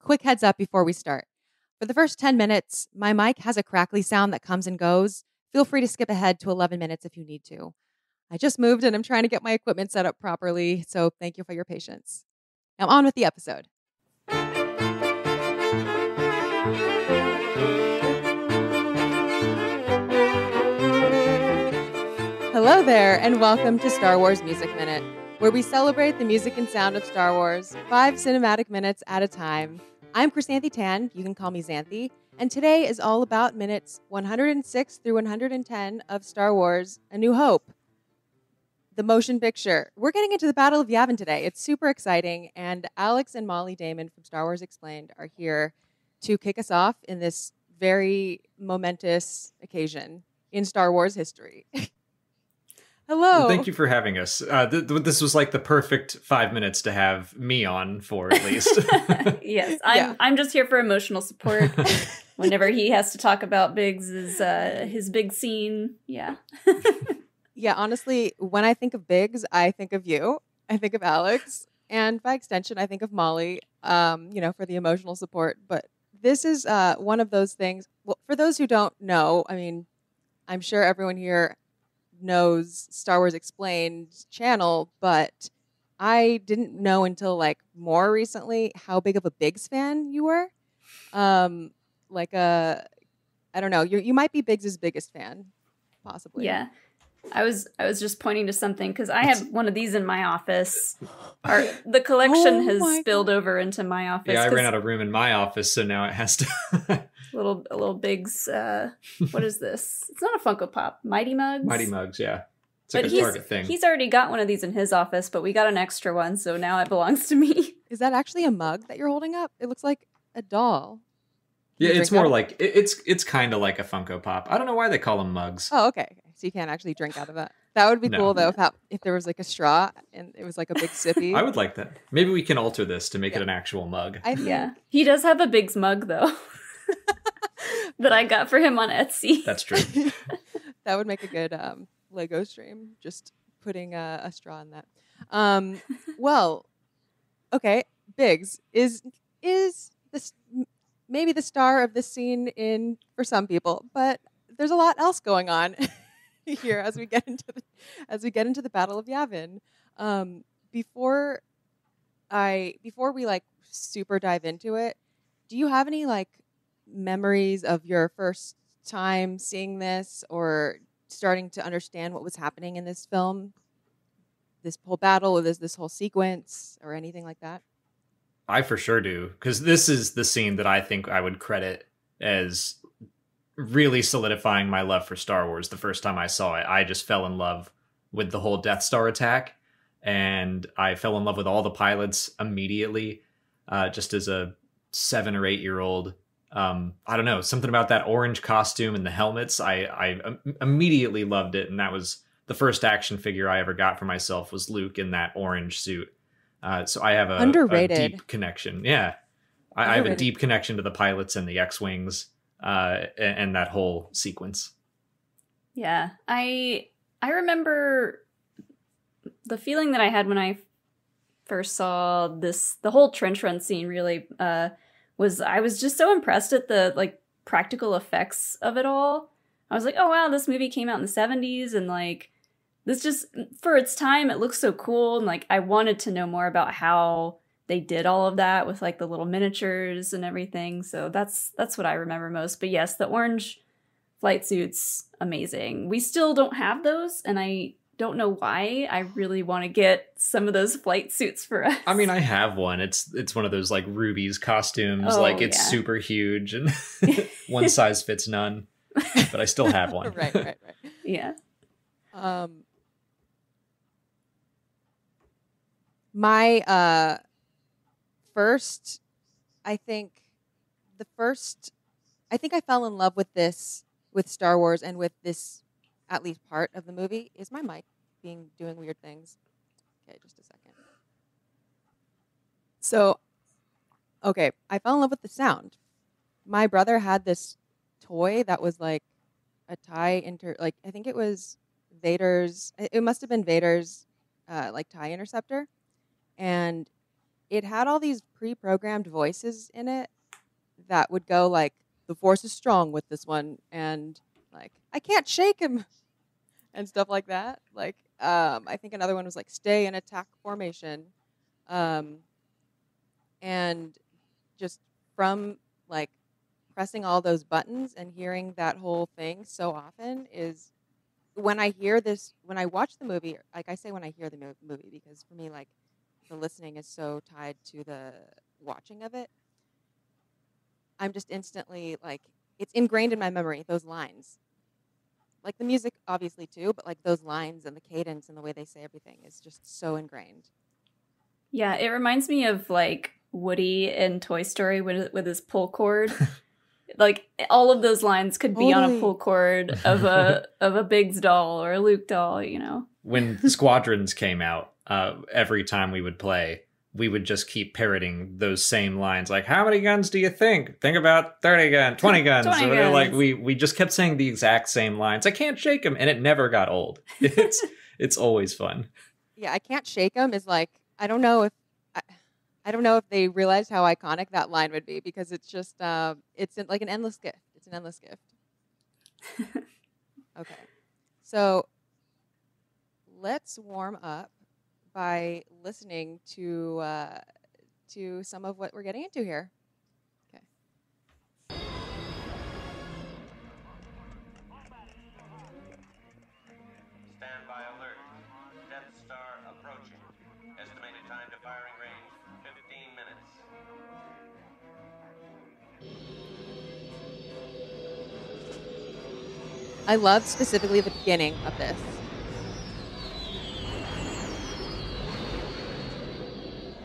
quick heads up before we start. For the first 10 minutes, my mic has a crackly sound that comes and goes. Feel free to skip ahead to 11 minutes if you need to. I just moved and I'm trying to get my equipment set up properly, so thank you for your patience. Now on with the episode. Hello there, and welcome to Star Wars Music Minute, where we celebrate the music and sound of Star Wars 5 cinematic minutes at a time. I'm Chrysanthi Tan, you can call me Xanthi, and today is all about minutes 106 through 110 of Star Wars A New Hope, the motion picture. We're getting into the Battle of Yavin today. It's super exciting, and Alex and Molly Damon from Star Wars Explained are here to kick us off in this very momentous occasion in Star Wars history. Hello. Well, thank you for having us. This was like the perfect 5 minutes to have me on for, at least. Yes, I'm just here for emotional support. Whenever he has to talk about Biggs' his big scene, yeah. Yeah, honestly, when I think of Biggs, I think of you. I think of Alex, and by extension, I think of Molly. For the emotional support. But this is one of those things. Well, for those who don't know, I mean, I'm sure everyone here knows Star Wars Explained channel, but I didn't know until like more recently how big of a Biggs fan you were. I don't know, you might be Biggs' biggest fan, possibly. Yeah. I was just pointing to something because I have one of these in my office. The collection has spilled over into my office. Yeah, I ran out of room in my office, so now it has to. a little Biggs. What is this? It's not a Funko Pop. Mighty Mugs. Mighty Mugs, yeah. It's like but a Target thing. He's already got one of these in his office, but we got an extra one, so now it belongs to me. Is that actually a mug that you're holding up? It looks like a doll. Yeah, it's more like it's kind of like a Funko Pop. I don't know why they call them mugs. Oh, okay. So you can't actually drink out of that. That would be cool though if there was like a straw and it was like a big sippy. I would like that. Maybe we can alter this to make it an actual mug. He does have a Biggs mug though that I got for him on Etsy. That's true. That would make a good Lego stream. Just putting a straw in that. Well, okay. Biggs is this maybe the star of this scene for some people, but there's a lot else going on here as we get into the Battle of Yavin. Before we like super dive into it, do you have any like memories of your first time seeing this or starting to understand what was happening in this film, this whole battle, or this whole sequence, or anything like that? I for sure do, because this is the scene that I think I would credit as really solidifying my love for Star Wars. The first time I saw it, I just fell in love with the whole Death Star attack, and I fell in love with all the pilots immediately, just as a 7 or 8 year old. I don't know, something about that orange costume and the helmets. I immediately loved it, and that was the first action figure I ever got for myself was Luke in that orange suit. So I have a deep connection. Yeah, I have a deep connection to the pilots and the X-Wings. And that whole sequence. Yeah, I remember the feeling that I had when I first saw the whole trench run scene really was I was just so impressed at the like practical effects of it all. I was like, oh wow, this movie came out in the 70s and like this just for its time it looks so cool, and like I wanted to know more about how they did all of that with like the little miniatures and everything. So that's what I remember most. But yes, the orange flight suits, amazing. We still don't have those, and I don't know why. I really want to get some of those flight suits for us. I mean, I have one. It's one of those like Ruby's costumes. It's super huge and one size fits none. But I still have one. Right. Yeah. My first, I fell in love with Star Wars and with this, at least part of the movie. Is my mic doing weird things? Okay, just a second. So, okay, I fell in love with the sound. My brother had this toy that was like a I think it was Vader's, it must have been Vader's like TIE interceptor. And it had all these pre-programmed voices in it that would go like, the force is strong with this one, and like, I can't shake him, and stuff like that. Like, I think another one was like, stay in attack formation. Um, and just from like pressing all those buttons and hearing that whole thing so often is when I hear this, when I watch the movie, like I say when I hear the movie, because for me, like, the listening is so tied to the watching of it. I'm just instantly like, it's ingrained in my memory, those lines. Like the music, obviously, too, but like those lines and the cadence and the way they say everything is just so ingrained. Yeah, it reminds me of like Woody in Toy Story with his pull cord. Like all of those lines could be on a pull cord of a Biggs doll or a Luke doll, you know. When Squadrons came out, every time we would play, we would just keep parroting those same lines. Like, how many guns do you think? Think about 30 guns, 20 guns. 20 So guns. like we just kept saying the exact same lines. I can't shake them, and it never got old. It's always fun. Yeah, I can't shake them is like, I don't know if they realized how iconic that line would be, because it's just it's like an endless gift. It's an endless gift. Okay, so let's warm up by listening to some of what we're getting into here. Okay. Stand by alert. Death Star approaching. Estimated time to firing range, 15 minutes. I love specifically the beginning of this.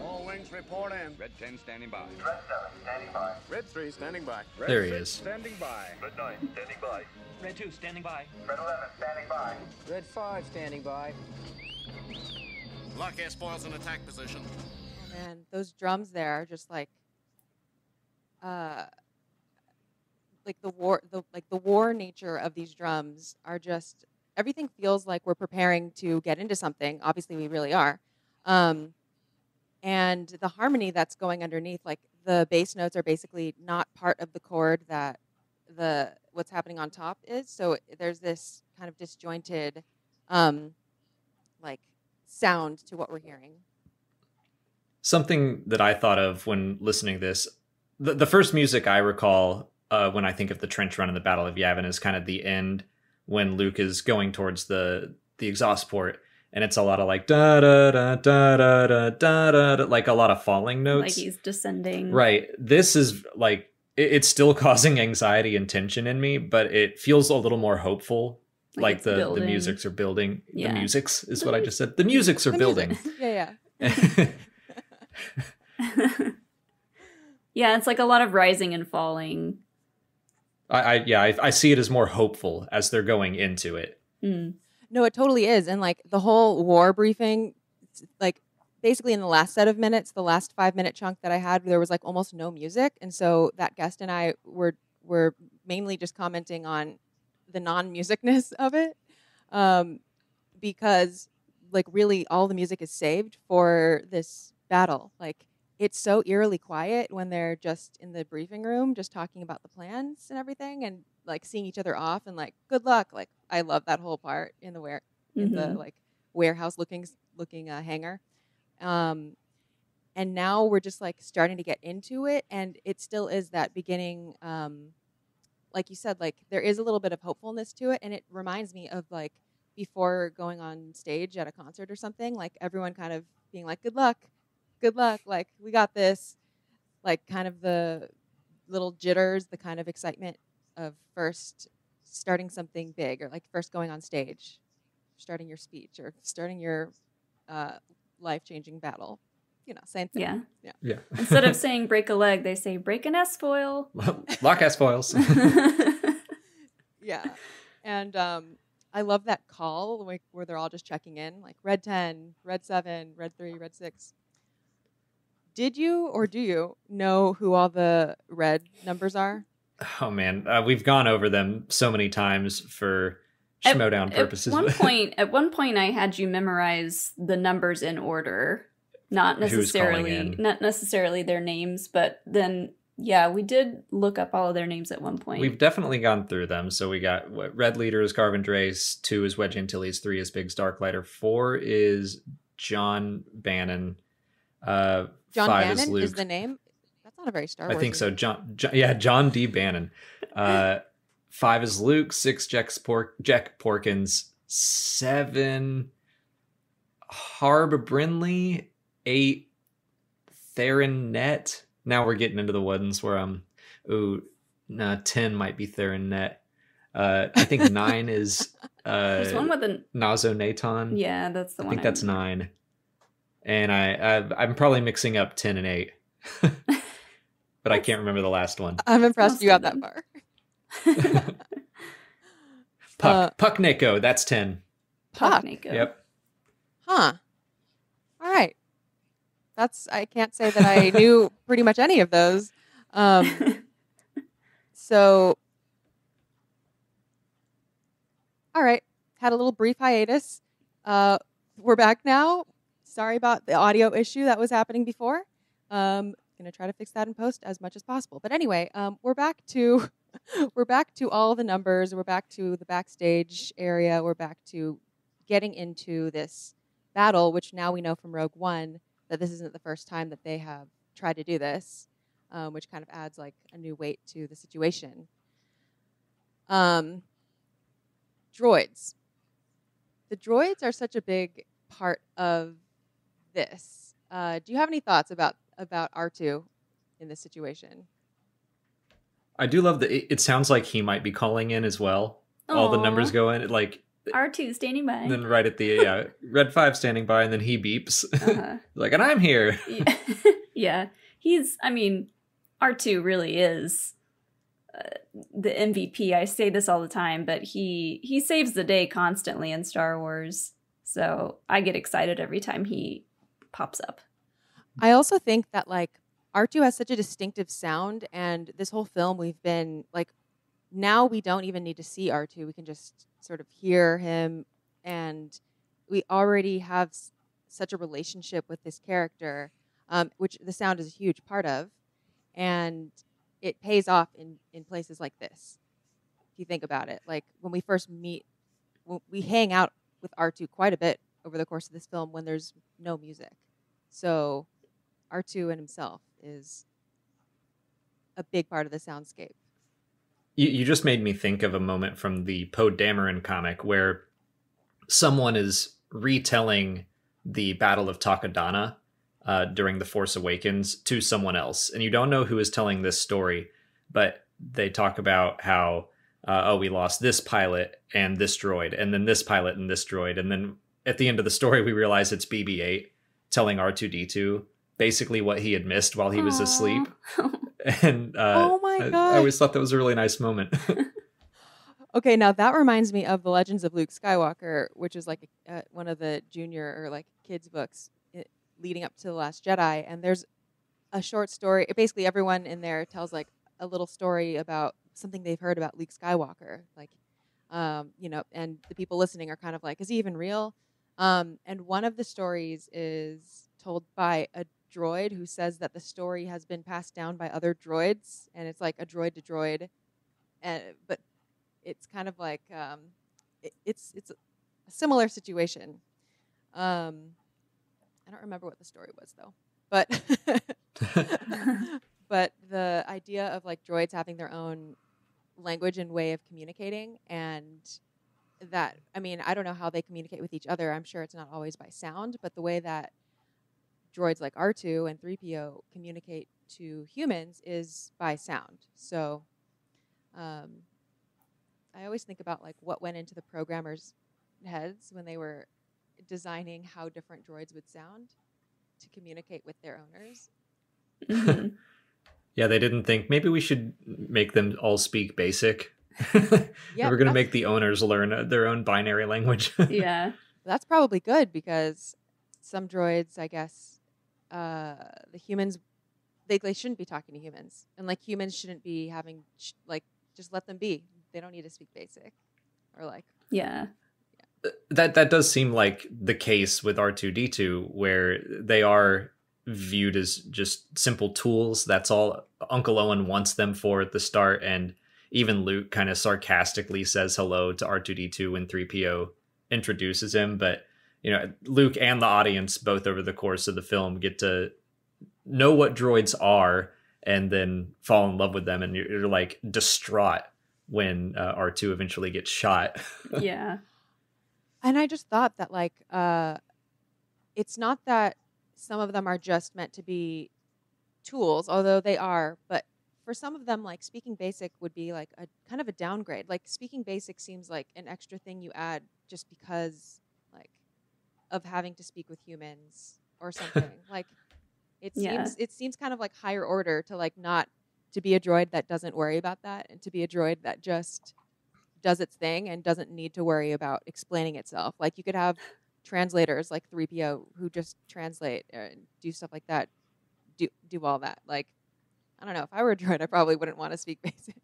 All wings report in. Red 10 standing by. Red 7 standing by. Red 3 standing by. Red There he 6 is. Standing by. Red 9 standing by. Red 2 standing by. Red 11 standing by. Red 5 standing by. Lock airfoils in attack position. Oh man, those drums there are just like the war nature of these drums are just, everything feels like we're preparing to get into something. Obviously we really are. And the harmony that's going underneath, like the bass notes are basically not part of the chord that what's happening on top is. So there's this kind of disjointed like sound to what we're hearing. Something that I thought of when listening to this, the first music I recall when I think of the trench run in the Battle of Yavin is kind of the end when Luke is going towards the exhaust port, and it's a lot of like da da da da da da da da, like a lot of falling notes. Like he's descending. Right. This is like it's still causing anxiety and tension in me, but it feels a little more hopeful. Like the musics are building. Yeah. The musics is what I just said. The musics are building. Yeah. Yeah, it's like a lot of rising and falling. I see it as more hopeful as they're going into it. Mm. No, it totally is. And like the whole war briefing, like basically in the last set of minutes, the last 5-minute chunk that I had, there was like almost no music. And so that guest and I were mainly just commenting on the non-musicness of it. Because like really all the music is saved for this battle. Like it's so eerily quiet when they're just in the briefing room, just talking about the plans and everything, and like seeing each other off and like good luck. Like I love that whole part in the in the like warehouse looking hangar. And now we're just like starting to get into it, and it still is that beginning. Like you said, like there is a little bit of hopefulness to it, and it reminds me of like before going on stage at a concert or something, like everyone kind of being like, good luck, like we got this, like kind of the little jitters, the kind of excitement of first starting something big, or like first going on stage, starting your speech, or starting your life-changing battle. You know, same thing. Yeah. Instead of saying break a leg, they say break an S-foil. Lock S-foils. Yeah. And I love that call like, where they're all just checking in, like red 10, red 7, red 3, red 6. Did you or do you know who all the red numbers are? Oh, man. We've gone over them so many times for Schmodown purposes. At one point, I had you memorize the numbers in order. not who's calling not in. necessarily their names, but then yeah, we did look up all of their names at one point. We've definitely gone through them. So we got Red Leader is Garvin Drace, 2 is Wedge Antilles, 3 is Biggs Darklighter, 4 is John Bannon, John 5 is Bannon Luke. is the name. That's not a very Star I Wars. think so. John D. Bannon. 5 is Luke, 6 Jack Porkins, 7 Harb Brinley, 8 Theron Net. Now we're getting into the ones where 10 might be Theron Net. I think 9 is There's one with an Nazo Naton. Yeah, that's the I one. think that's 9. And I'm probably mixing up 10 and 8. But I can't remember the last one. I'm impressed you got Most that of far. Puck Neko, that's 10. Puck. Nico. Yep. Huh. All right. I can't say that I knew pretty much any of those. So, all right. Had a little brief hiatus. We're back now. Sorry about the audio issue that was happening before. Gonna try to fix that in post as much as possible. But anyway, we're back to all the numbers. We're back to the backstage area. We're back to getting into this battle, which now we know from Rogue One that this isn't the first time that they have tried to do this, which kind of adds like a new weight to the situation. Droids. The droids are such a big part of this. Do you have any thoughts about R2 in this situation? I do love that it sounds like he might be calling in as well. All the numbers go in, like R2 standing by. And then right at the Red 5 standing by, and then he beeps. Like, and I'm here. Yeah. R2 really is the MVP. I say this all the time, but he saves the day constantly in Star Wars. So I get excited every time he pops up. I also think that like R2 has such a distinctive sound, and this whole film we've been like, now we don't even need to see R2. We can just sort of hear him, and we already have such a relationship with this character, which the sound is a huge part of, and it pays off in places like this. If you think about it, like when we first meet, we hang out with R2 quite a bit over the course of this film when there's no music. So R2 and himself is a big part of the soundscape. You just made me think of a moment from the Poe Dameron comic where someone is retelling the Battle of Takodana during The Force Awakens to someone else. And you don't know who is telling this story, but they talk about how, we lost this pilot and this droid, and then this pilot and this droid. And then at the end of the story, we realize it's BB-8 telling R2-D2 basically what he had missed while he was asleep. And oh my God. I always thought that was a really nice moment. Okay, now that reminds me of The Legends of Luke Skywalker, which is like one of the junior or like kids books leading up to The Last Jedi. And there's a short story. Basically, everyone in there tells like a little story about something they've heard about Luke Skywalker. Like, and the people listening are kind of like, is he even real? And one of the stories is told by a droid who says that the story has been passed down by other droids, and it's like a droid to droid, but it's kind of like it's a similar situation. I don't remember what the story was though, but but the idea of like droids having their own language and way of communicating, and that, I mean, I don't know how they communicate with each other. I'm sure it's not always by sound, but the way that droids like R2 and 3PO communicate to humans is by sound. So I always think about like what went into the programmers' heads when they were designing how different droids would sound to communicate with their owners. Mm-hmm. Yeah, they didn't think maybe we should make them all speak basic. Yeah, we're going to make the owners learn their own binary language. Yeah. That's probably good, because some droids, I guess, the humans, they shouldn't be talking to humans, and like humans shouldn't be just let them be. They don't need to speak basic, or like Yeah. That does seem like the case with R2D2, where they are viewed as just simple tools. That's all Uncle Owen wants them for at the start, and even Luke kind of sarcastically says hello to R2D2 when 3PO introduces him. But Luke and the audience, both over the course of the film, get to know what droids are and then fall in love with them, and you're like distraught when R2 eventually gets shot. Yeah. And I just thought that like it's not that some of them are just meant to be tools, although they are, but for some of them, like speaking basic would be like a kind of a downgrade. Like speaking basic seems like an extra thing you add just because like of having to speak with humans or something. Like it seems kind of like higher order to like not to be a droid that doesn't worry about that, and to be a droid that just does its thing and doesn't need to worry about explaining itself. Like you could have translators like 3PO who just translate and do stuff like that, do all that. Like, I don't know, if I were a droid, I probably wouldn't want to speak basic.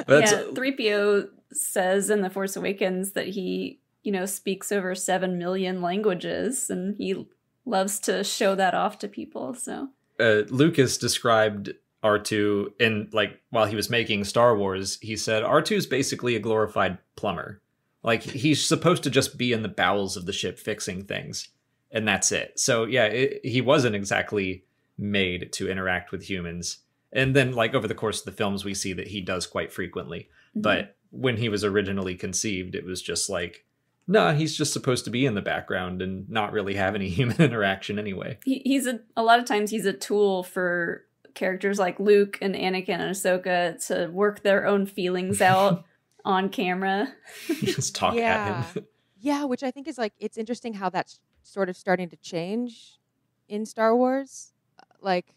Yeah, 3PO says in The Force Awakens that he, speaks over 7 million languages, and he loves to show that off to people, so. Lucas described R2 in, like, while he was making Star Wars, he said R2 is basically a glorified plumber. Like, he's supposed to just be in the bowels of the ship fixing things, and that's it. So yeah, he wasn't exactly made to interact with humans. And then, like, over the course of the films, we see that he does quite frequently. Mm-hmm. But when he was originally conceived, it was just like, no, he's just supposed to be in the background and not really have any human interaction anyway. He's a lot of times he's a tool for characters like Luke and Anakin and Ahsoka to work their own feelings out on camera. Just talk at him. Yeah, which I think is like, it's interesting how that's sort of starting to change in Star Wars. Like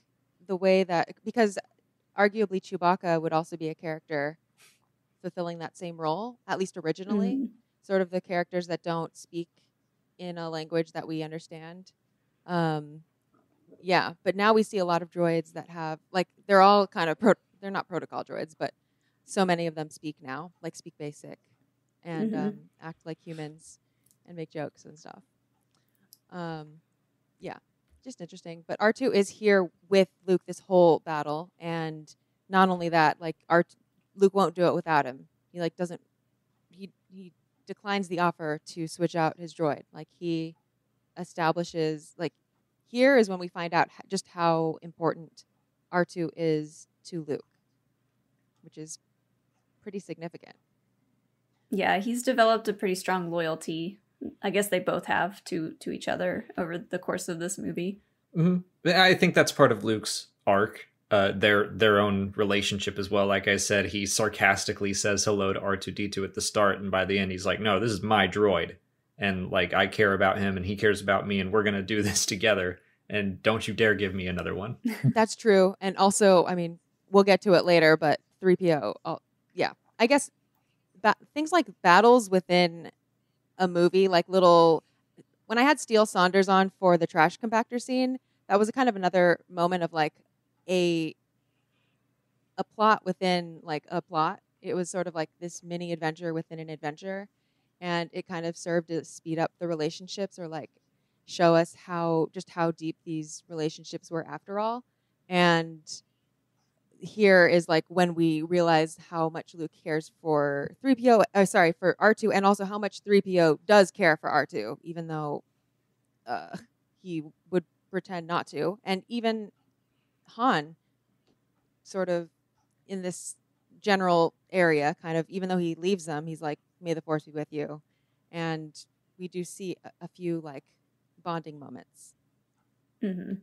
the way that, because arguably Chewbacca would also be a character fulfilling that same role, at least originally. Mm. Sort of the characters that don't speak in a language that we understand. Yeah, but now we see a lot of droids that have, like, they're all kind of, they're not protocol droids, but so many of them speak now, like speak basic and act like humans and make jokes and stuff. Yeah, just interesting. But R2 is here with Luke this whole battle, and not only that, like, Luke won't do it without him. He, like, doesn't, he declines the offer to switch out his droid. Like, he establishes, like, here is when we find out just how important R2 is to Luke, which is pretty significant. Yeah, he's developed a pretty strong loyalty. I guess they both have to each other over the course of this movie. Mm-hmm. I think that's part of Luke's arc, their own relationship as well. Like I said, he sarcastically says hello to R2-D2 at the start, and by the end he's like, no, this is my droid. And like, I care about him and he cares about me, and we're going to do this together. And don't you dare give me another one. That's true. And also, I mean, we'll get to it later, but 3PO, yeah. I guess things like battles within a movie, like little, when I had Steele Saunders on for the trash compactor scene, that was a kind of another moment of like a plot within like a plot. It was sort of like this mini adventure within an adventure. And it kind of served to speed up the relationships, or like show us how deep these relationships were after all. And here is like when we realize how much Luke cares for for R2, and also how much 3PO does care for R2, even though he would pretend not to. And even Han, sort of in this general area, kind of, even though he leaves them, he's like, may the Force be with you. And we do see a few like bonding moments. Mm-hmm.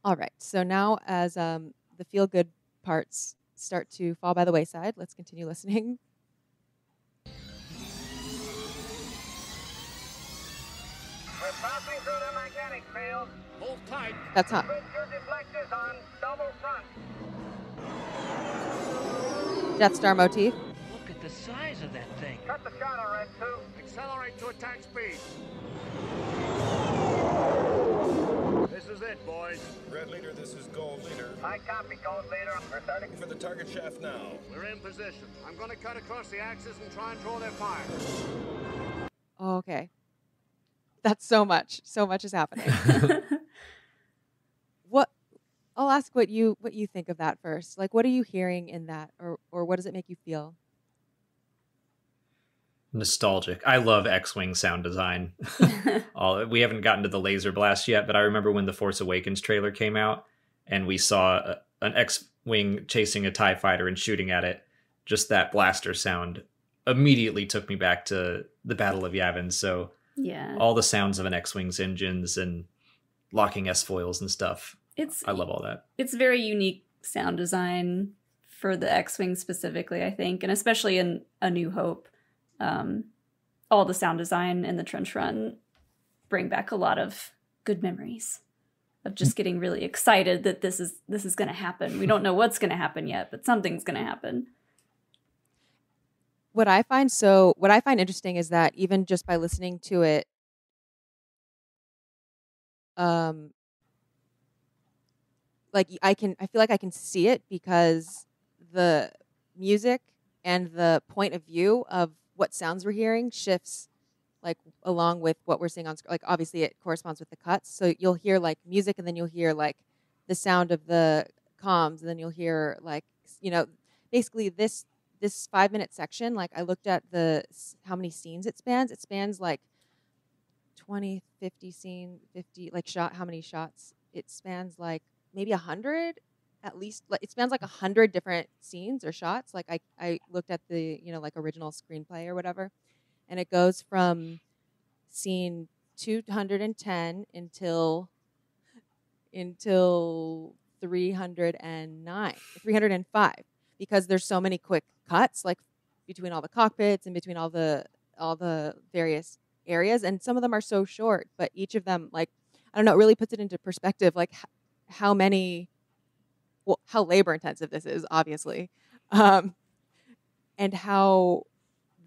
All right. So now as the feel-good parts start to fall by the wayside, let's continue listening. We're passing through the magnetic field. Hold tight. That's Han. Put your deflectors on double front. Death Star motif. Look at the size of that thing. Cut the shot on Red 2. Accelerate to attack speed. This is it, boys. Red Leader, this is Gold Leader. I copy, Gold Leader. We're starting For the target shaft now. We're in position. I'm going to cut across the axis and try and draw their fire. Oh, okay. That's so much. So much is happening. What I'll ask what you think of that first. Like, what are you hearing in that, or what does it make you feel? Nostalgic. I love X-Wing sound design. We haven't gotten to the laser blast yet, but I remember when the Force Awakens trailer came out and we saw an X-Wing chasing a TIE fighter and shooting at it. Just that blaster sound immediately took me back to the Battle of Yavin. So Yeah. all the sounds of an X-Wing's engines and locking S-foils and stuff. I love all that. It's very unique sound design for the X-Wing specifically, I think, and especially in A New Hope. All the sound design in the trench run bring back a lot of good memories of just getting really excited that this is going to happen. We don't know what's going to happen yet, but something's going to happen. What I find interesting is that even just by listening to it, like I feel like I can see it because the music and the point of view of what sounds we're hearing shifts like along with what we're seeing on screen. Like obviously it corresponds with the cuts, so you'll hear like music and then you'll hear like the sound of the comms, and then you'll hear like basically this 5-minute section. Like I looked at how many scenes it spans. It spans like 20, 50 how many shots? It spans like maybe 100 at least. Like it spans like 100 different scenes or shots. Like I looked at the like original screenplay or whatever, and it goes from scene 210 until 305, because there's so many quick cuts like between all the cockpits and between all the various areas, and some of them are so short, but each of them, like, I don't know, it really puts it into perspective, like how labor intensive this is, obviously, and how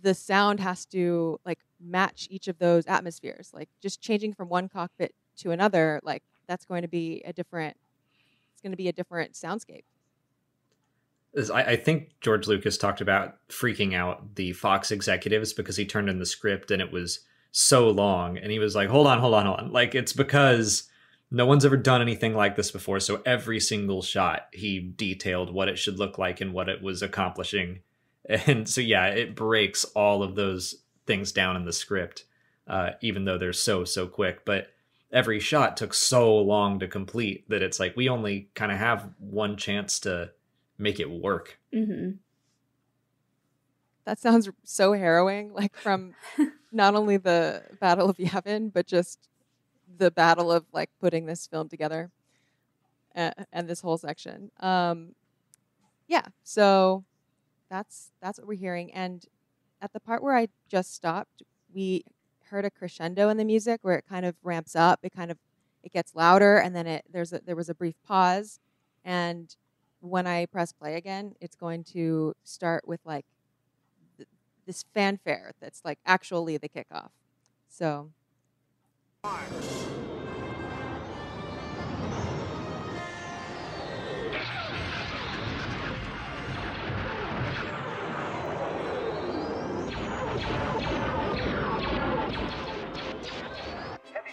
the sound has to like match each of those atmospheres. Like just changing from one cockpit to another, like that's going to be a different soundscape. I think George Lucas talked about freaking out the Fox executives because he turned in the script and it was so long, and he was like, hold on. Like, it's because no one's ever done anything like this before. So every single shot he detailed what it should look like and what it was accomplishing. And so, yeah, it breaks all of those things down in the script, even though they're so quick. But every shot took so long to complete that it's like we only kind of have one chance to make it work. Mm-hmm. That sounds so harrowing, like from not only the Battle of Yavin, but just the battle of like putting this film together and this whole section. Yeah, so that's what we're hearing. And at the part where I just stopped, we heard a crescendo in the music where it kind of ramps up. It gets louder, and then there was a brief pause, and when I press play again, it's going to start with like this fanfare that's like actually the kickoff. So. Heavy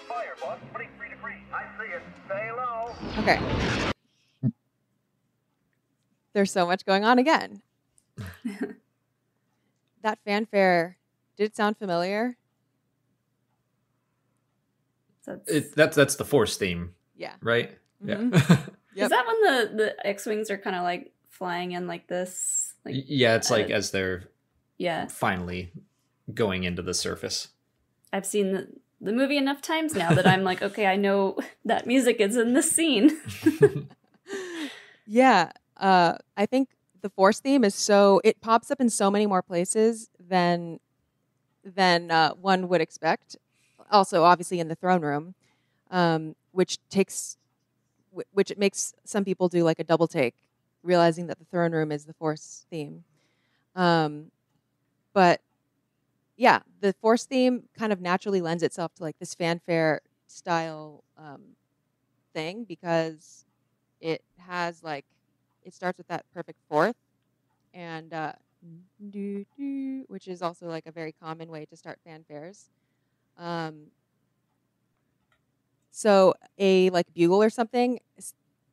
fire, boss. 23 degrees. I see it. Stay low. Okay. There's so much going on again. That fanfare, did it sound familiar? That's the Force theme. Yeah. Right? Mm-hmm. Yeah. Yep. Is that when the X-Wings are kind of like flying in like this? Like, yeah, it's like as they're finally going into the surface. I've seen the movie enough times now that I'm like, okay, I know that music is in this scene. Yeah. I think the Force theme it pops up in so many more places than one would expect. Also, obviously, in the throne room, which it makes some people do like a double take, realizing that the throne room is the Force theme. But yeah, the Force theme kind of naturally lends itself to like this fanfare style thing, because it has like, it starts with that perfect fourth, and which is also like a very common way to start fanfares. So a like bugle or something.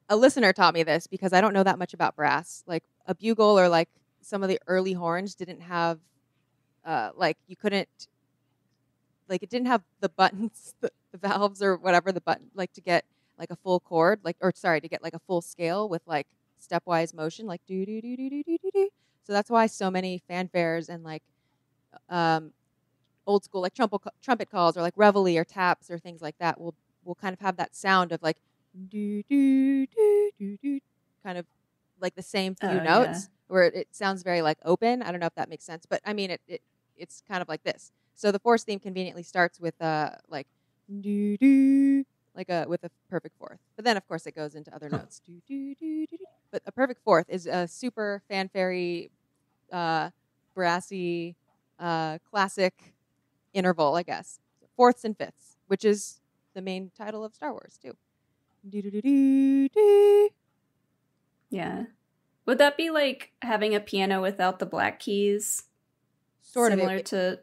A listener taught me this because I don't know that much about brass. Like a bugle or like some of the early horns didn't have, like you couldn't, like it didn't have the buttons, the valves or whatever the button, like to get like a full chord, like or sorry, to get like a full scale with like stepwise motion, like do do do do do do do do. So that's why so many fanfares and like old school like trumpet calls or like reveille or taps or things like that will kind of have that sound of like do do do do do, kind of like the same few notes where it sounds very like open. I don't know if that makes sense, but I mean it's kind of like this. So the fourth theme conveniently starts with like do do, like with a perfect fourth, but then of course it goes into other notes. Do do do do do. But a perfect fourth is a super fanfare, brassy, classic interval, I guess. Fourths and fifths, which is the main title of Star Wars too. Do do do do do. Yeah. Would that be like having a piano without the black keys? Sort of similar to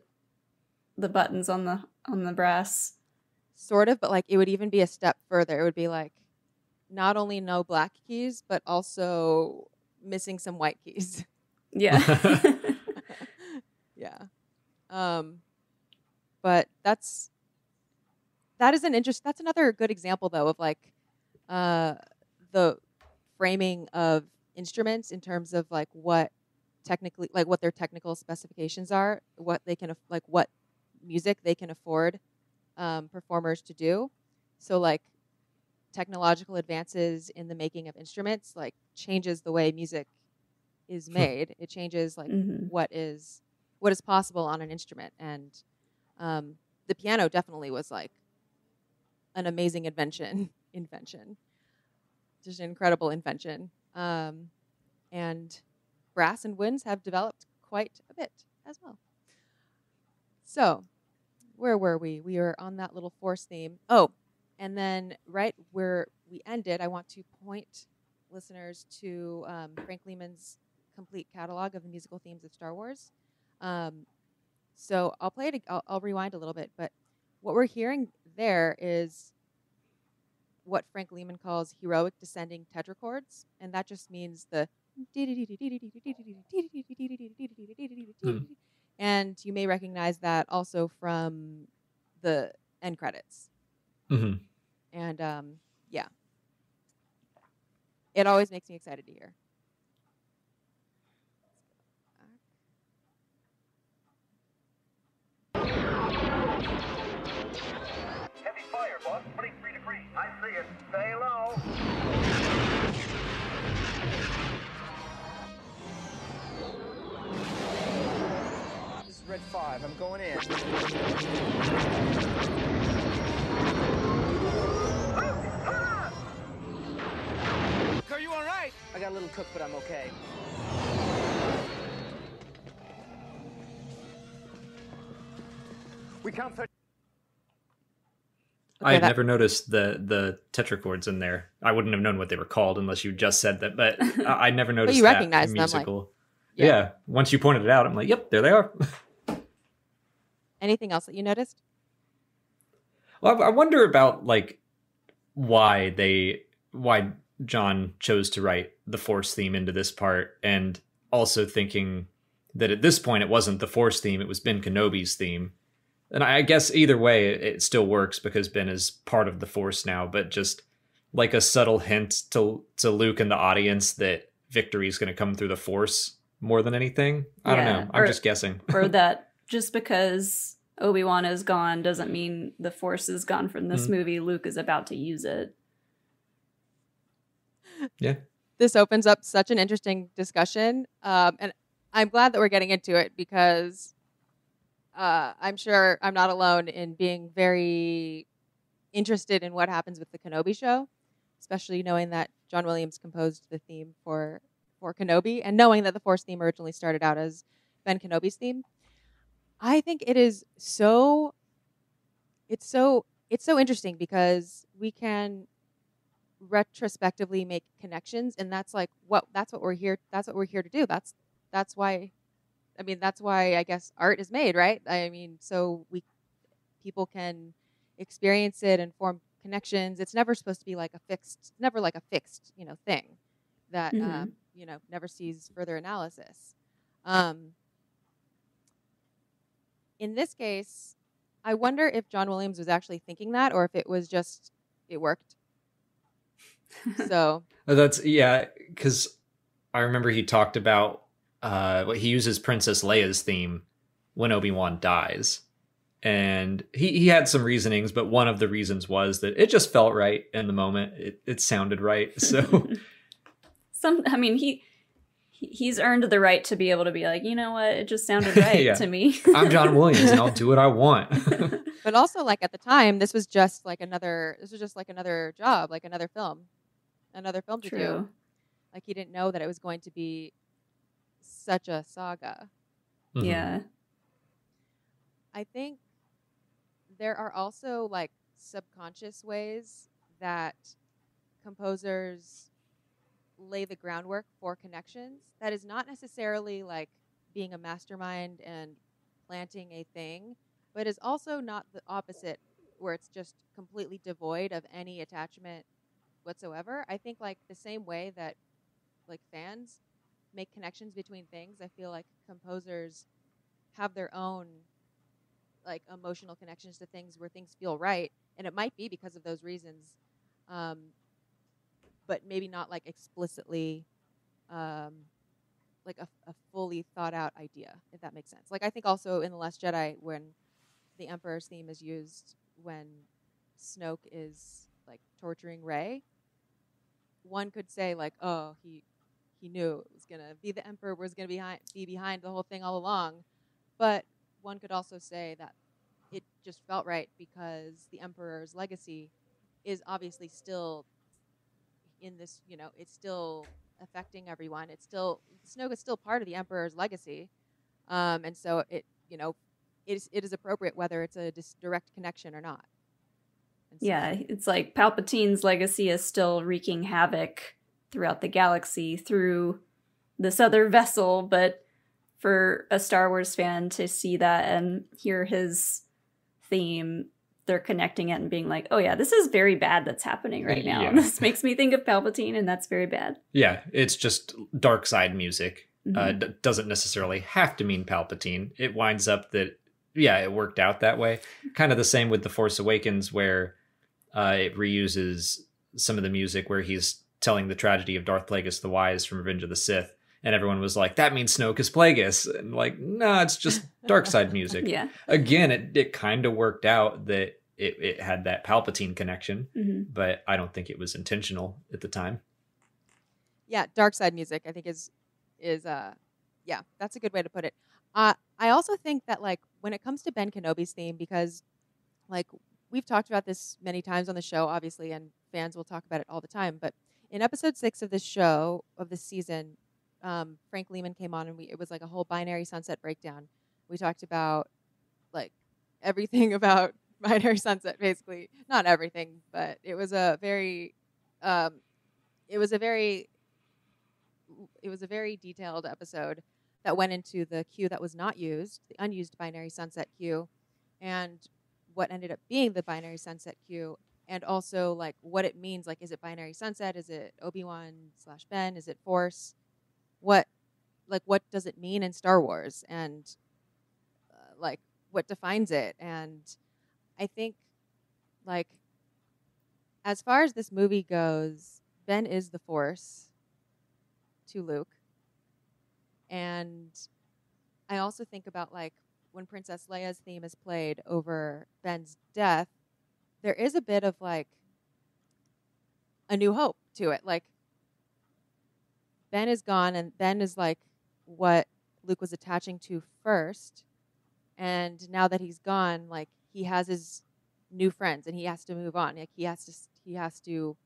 the buttons on the brass. Sort of, but like it would even be a step further. It would be like not only no black keys, but also missing some white keys. Yeah. Yeah. But that's another good example though of like the framing of instruments in terms of like what technically, like what their technical specifications are, what they can like what music they can afford performers to do. So like technological advances in the making of instruments like changes the way music is made. It changes like what is possible on an instrument, and the piano definitely was like an amazing invention, just an incredible invention. And brass and winds have developed quite a bit as well. So, where were we? We were on that little force theme. Oh, and then right where we ended, I want to point listeners to Frank Lehman's complete catalog of the musical themes of Star Wars. So I'll play it. I'll rewind a little bit, but what we're hearing there is what Frank Lehman calls heroic descending tetrachords, and that just means the and you may recognize that also from the end credits. Mm-hmm. And yeah, it always makes me excited to hear. Heavy fire, boss. 23 degrees. I see it. Stay low. This is Red 5. I'm going in. Are you all right? I got a little cooked, but I'm okay. We count 30. I had never noticed the tetrachords in there. I wouldn't have known what they were called unless you just said that. But I never noticed you that recognize in them, musical. like, yeah. Once you pointed it out, I'm like, yep, there they are. Anything else that you noticed? Well, I wonder about like why John chose to write the Force theme into this part, and also thinking that at this point it wasn't the Force theme, it was Ben Kenobi's theme. And I guess either way it still works because Ben is part of the Force now, but just like a subtle hint to Luke and the audience that victory is going to come through the Force more than anything. I don't know. I'm just guessing. Or that just because Obi-Wan is gone doesn't mean the Force is gone from this movie. Luke is about to use it. Yeah. This opens up such an interesting discussion. And I'm glad that we're getting into it because I'm sure I'm not alone in being very interested in what happens with the Kenobi show, especially knowing that John Williams composed the theme for Kenobi, and knowing that the Force theme originally started out as Ben Kenobi's theme. I think it is so interesting because we can retrospectively make connections, and that's what we're here to do. That's why I guess art is made, right? I mean, so people can experience it and form connections. It's never supposed to be like a fixed, thing that never sees further analysis. In this case, I wonder if John Williams was actually thinking that, or if it was just it worked. So because I remember he talked about he uses Princess Leia's theme when Obi-Wan dies. And he had some reasonings, but one of the reasons was that it just felt right in the moment. It sounded right. So he's earned the right to be able to be like, you know what, it just sounded right to me. I'm John Williams and I'll do what I want. But also, like, at the time, this was just like another job, like another film to do. Like, he didn't know that it was going to be such a saga. Mm-hmm. Yeah. I think there are also like subconscious ways that composers lay the groundwork for connections. That is not necessarily like being a mastermind and planting a thing, but is also not the opposite, where it's just completely devoid of any attachment whatsoever. I think like the same way that like fans make connections between things, I feel like composers have their own like emotional connections to things where things feel right, and it might be because of those reasons, but maybe not like explicitly like a fully thought out idea, if that makes sense. Like I think also in The Last Jedi, when the Emperor's theme is used when Snoke is like torturing Rey, one could say like, oh, he knew it was gonna be the Emperor was gonna be behind the whole thing all along. But one could also say that it just felt right because the Emperor's legacy is obviously still in this, it's still affecting everyone. Snoke is still part of the Emperor's legacy. And so it is appropriate whether it's a direct connection or not. So, yeah, it's like Palpatine's legacy is still wreaking havoc throughout the galaxy through this other vessel, but for a Star Wars fan to see that and hear his theme, they're connecting it and being like, oh yeah, this is very bad that's happening right now. Yeah. This makes me think of Palpatine, and that's very bad. Yeah, it's just dark side music. Mm-hmm. Doesn't necessarily have to mean Palpatine. It winds up that, it worked out that way. Kind of the same with The Force Awakens, where it reuses some of the music where he's telling the tragedy of Darth Plagueis the Wise from Revenge of the Sith. And everyone was like, that means Snoke is Plagueis. And like, no, it's just dark side music. Yeah. Again, it kind of worked out that it had that Palpatine connection, but I don't think it was intentional at the time. Yeah, dark side music, I think is that's a good way to put it. I also think that like when it comes to Ben Kenobi's theme, because like we've talked about this many times on the show, obviously, and fans will talk about it all the time, but in episode 6 of this show, of this season, Frank Lehman came on and it was like a whole Binary Sunset breakdown. We talked about like everything about Binary Sunset, basically. Not everything, but it was a very detailed episode that went into the queue that was not used, the unused Binary Sunset queue, and what ended up being the Binary Sunset queue, and also like what it means. Like, is it Binary Sunset? Is it Obi-Wan/Ben? Is it Force? What does it mean in Star Wars? And like what defines it? And I think like as far as this movie goes, Ben is the Force to Luke. And I also think about like when Princess Leia's theme is played over Ben's death, there is a bit of like a new hope to it. Like Ben is gone, and Ben is like what Luke was attaching to first. And now that he's gone, like he has his new friends and he has to move on. Like he has to,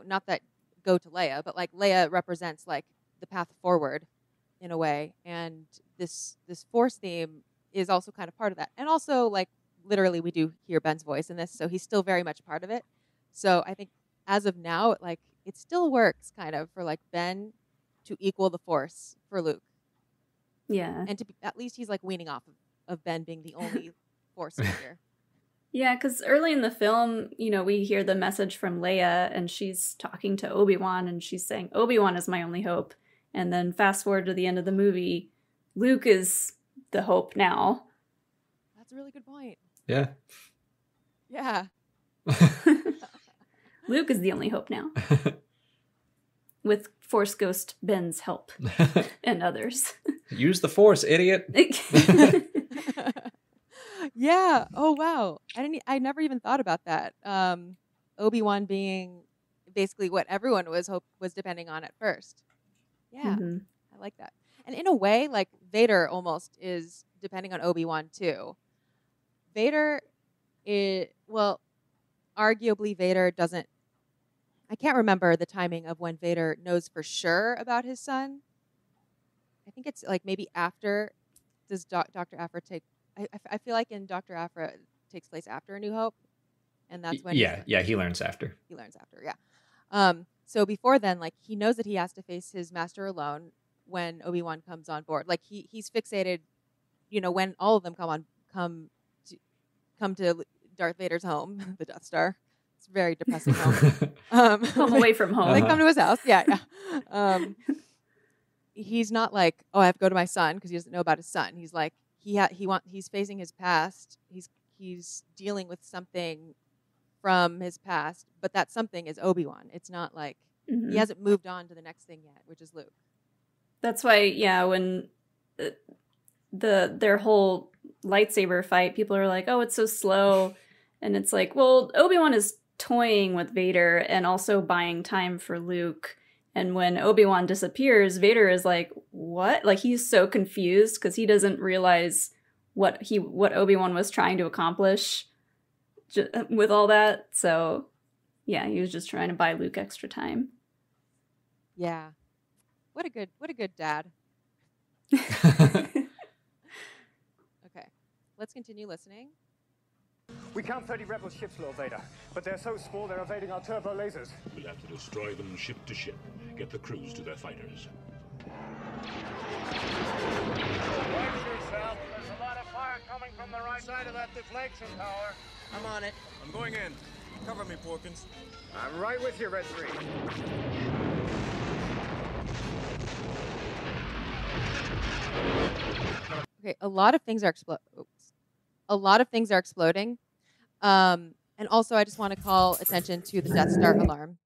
not that go to Leia, but like Leia represents like the path forward in a way. And this Force theme is also kind of part of that. And also like literally we do hear Ben's voice in this, so he's still very much part of it. So I think as of now, like it still works kind of for like Ben to equal the Force for Luke. Yeah. And at least he's like weaning off of Ben being the only force figure. Yeah, because early in the film, we hear the message from Leia, and she's talking to Obi-Wan, and she's saying, Obi-Wan is my only hope. And then fast forward to the end of the movie, Luke is the hope now. That's a really good point. Yeah. Yeah. Luke is the only hope now. With Force Ghost Ben's help and others. Use the Force, idiot. Yeah. Oh wow. I never even thought about that. Obi-Wan being basically what everyone was depending on at first. Yeah. Mm-hmm. I like that. And in a way, like Vader almost is depending on Obi-Wan too. Vader arguably Vader doesn't. I can't remember the timing of when Vader knows for sure about his son. I think it's like maybe after. Does Dr. Aphra take? I feel like in Dr. Aphra it takes place after A New Hope, and that's when. Yeah, he learns after. He learns after, yeah. So before then, like he knows that he has to face his master alone when Obi-Wan comes on board. Like he's fixated, when all of them come to Darth Vader's home, the Death Star. It's a very depressing home. Come away from home. They come to his house. Yeah. He's not like, oh, I have to go to my son because he doesn't know about his son. He's like, he's facing his past. He's dealing with something from his past, but that something is Obi-Wan. It's not like he hasn't moved on to the next thing yet, which is Luke. That's why, when their whole lightsaber fight, people are like, oh, it's so slow. And it's like, well, Obi-Wan is toying with Vader and also buying time for Luke. And when Obi-Wan disappears, Vader is like, what? Like, he's so confused because he doesn't realize what Obi-Wan was trying to accomplish with all that. So, yeah, he was just trying to buy Luke extra time. Yeah. What a good dad. Okay. Let's continue listening. We count 30 rebel ships, Lord Vader, but they're so small they're evading our turbo lasers. We'll have to destroy them ship to ship. Get the crews to their fighters. Brace yourself. There's a lot of fire coming from the right side of that deflection tower. I'm on it. I'm going in. Cover me, Porkins. I'm right with you, Red 3. Okay, a lot of things are exploding. And also I just want to call attention to the Death Star alarm.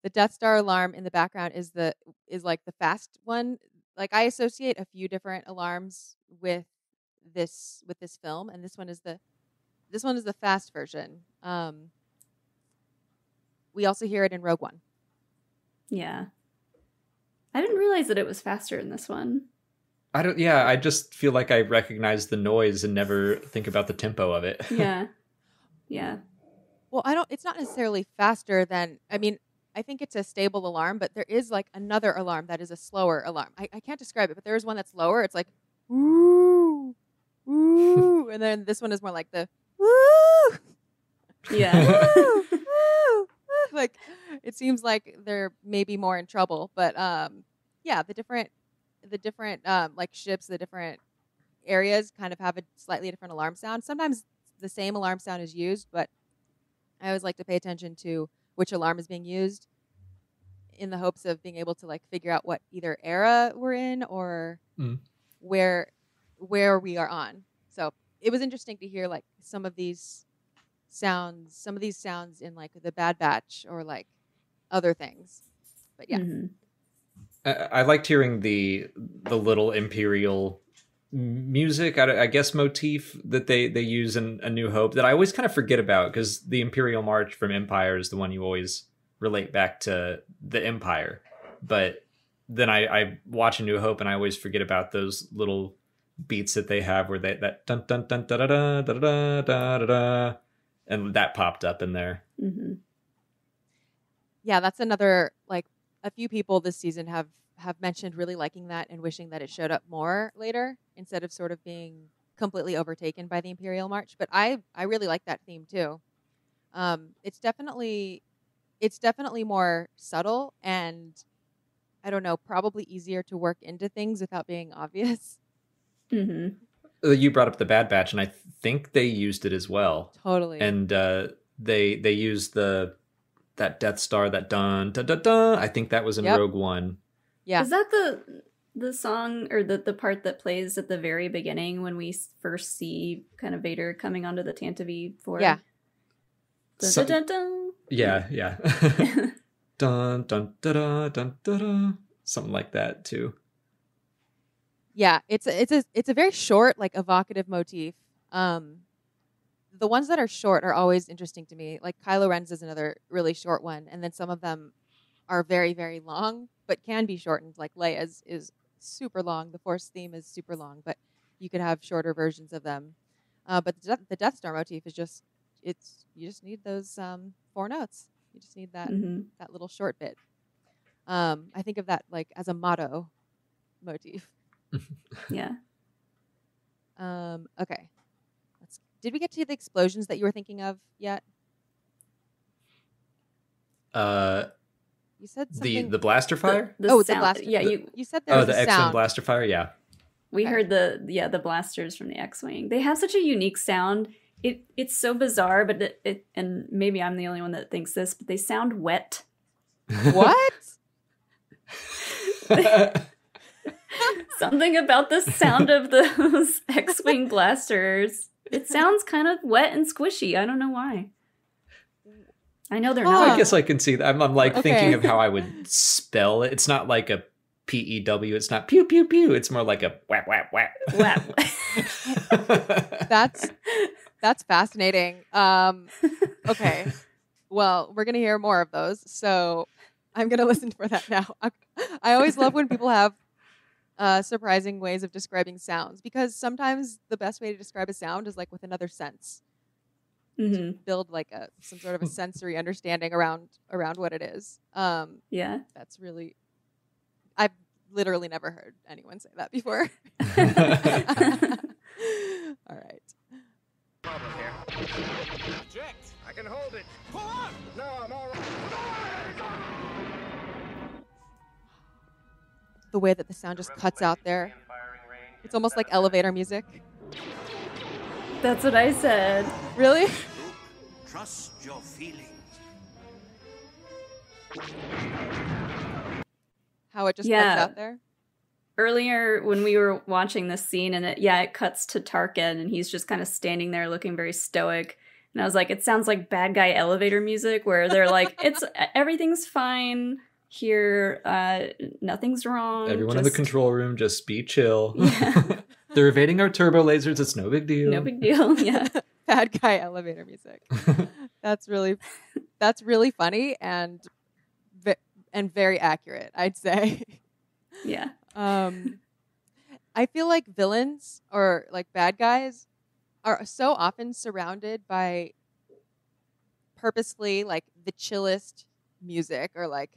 The Death Star alarm in the background is like the fast one. Like I associate a few different alarms with this film, and this one is the fast version. We also hear it in Rogue One. Yeah. I didn't realize that it was faster in this one. I just feel like I recognize the noise and never think about the tempo of it. Yeah. Well, it's not necessarily faster than, I think it's a stable alarm, but there is like another alarm that is a slower alarm. I can't describe it, but there is one that's lower. It's like, woo, woo. And then this one is more like the, woo. Yeah. Woo, woo, woo. Like, it seems like they're maybe more in trouble, but yeah, the different like ships, the different areas kind of have a slightly different alarm sound. Sometimes the same alarm sound is used, but I always like to pay attention to which alarm is being used in the hopes of being able to like figure out what either era we're in or where we are on. So it was interesting to hear like some of these sounds in like the Bad Batch or like other things. But yeah. Mm-hmm. I liked hearing the little Imperial music, I guess, motif that they use in A New Hope that I always kind of forget about, because the Imperial March from Empire is the one you always relate back to the Empire. But then I watch A New Hope and I always forget about those little beats that they have where that dun dun dun da da da da da da da da, and that popped up in there. Mm-hmm. Yeah, that's another, like, a few people this season have mentioned really liking that and wishing that it showed up more later instead of sort of being completely overtaken by the Imperial March. But I really like that theme too. It's definitely more subtle, and I don't know, probably easier to work into things without being obvious. Mm-hmm. You brought up the Bad Batch, and I think they used it as well. Totally. And they used that Death Star, that dun dun dun dun. I think that was in Yep. Rogue One. Yeah. Is that the song or the part that plays at the very beginning when we first see kind of Vader coming onto the Tantive 4? Yeah. Dun, Some- dun, dun, dun. Yeah. Dun dun dun dun dun dun dun. Something like that too. Yeah, it's a very short, like evocative motif. The ones that are short are always interesting to me. Like Kylo Ren's is another really short one, and then some of them are very, very long, but can be shortened. Like Leia's is super long. The Force theme is super long, but you could have shorter versions of them. But the Death Star motif is just you just need those 4 notes. You just need that Mhm. that little short bit. I think of that like as a motto motif. Yeah. Okay. Did we get to the explosions that you were thinking of yet? You said something. The blaster fire. The the sound. blaster. Yeah, You said there was the a X-Wing sound. blaster fire. Yeah. we Okay. heard the blasters from the X-wing. They have such a unique sound. It's so bizarre, but it and maybe I'm the only one that thinks this, but they sound wet. What? Something about the sound of those X-wing blasters. It sounds kind of wet and squishy. I don't know why. I know they're Huh. not. I guess I can see that. I'm like Okay. thinking of how I would spell it. It's not like a PEW. It's not pew pew pew. It's more like a whap whap whap. Wow. That's fascinating. Okay. Well, we're gonna hear more of those, so I'm gonna listen for that now. I always love when people have surprising ways of describing sounds, because sometimes the best way to describe a sound is like with another sense. Hmm. Build like some sort of a sensory understanding around what it is. Yeah. That's really, I've literally never heard anyone say that before. All right. Problem here. Eject. I can hold it. Pull up. No, I'm all right. The way that the sound just cuts out there. It's almost like elevator music. That's what I said. Really? Trust your feelings. How it just Yeah. cuts out there? Earlier when we were watching this scene and it cuts to Tarkin and he's just kind of standing there looking very stoic. And I was like, it sounds like bad guy elevator music where they're like, everything's fine here, nothing's wrong. Everyone in the just control room, just be chill. Yeah. They're evading our turbo lasers. It's no big deal. No big deal. Yeah. Bad guy elevator music. That's really funny and very accurate, I'd say. Yeah. I feel like villains or like bad guys are so often surrounded by purposefully like the chillest music or like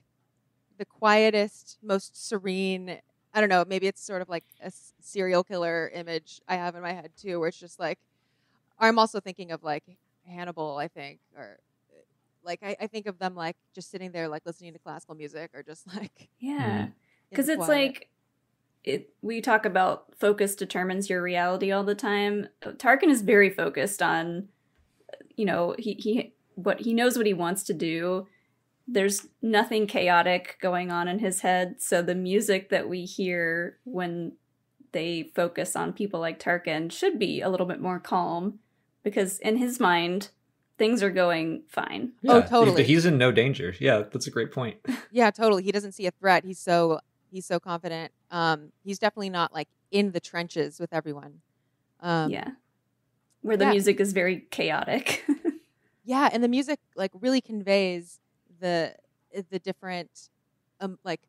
the quietest, most serene. I don't know, maybe it's sort of like a serial killer image I have in my head too, where it's just like, I'm also thinking of like Hannibal, I think, or like I think of them like just sitting there like listening to classical music or just like Yeah. in Because the it's quiet. like, we talk about focus determines your reality all the time. Tarkin is very focused on, he knows what he wants to do. There's nothing chaotic going on in his head. So the music that we hear when they focus on people like Tarkin should be a little bit more calm, because in his mind, things are going fine. Oh, totally. He's in no danger. Yeah, that's a great point. Yeah, totally. He doesn't see a threat. He's so confident. He's definitely not like in the trenches with everyone. Yeah. Where the yeah. music is very chaotic. Yeah, and the music like really conveys the different like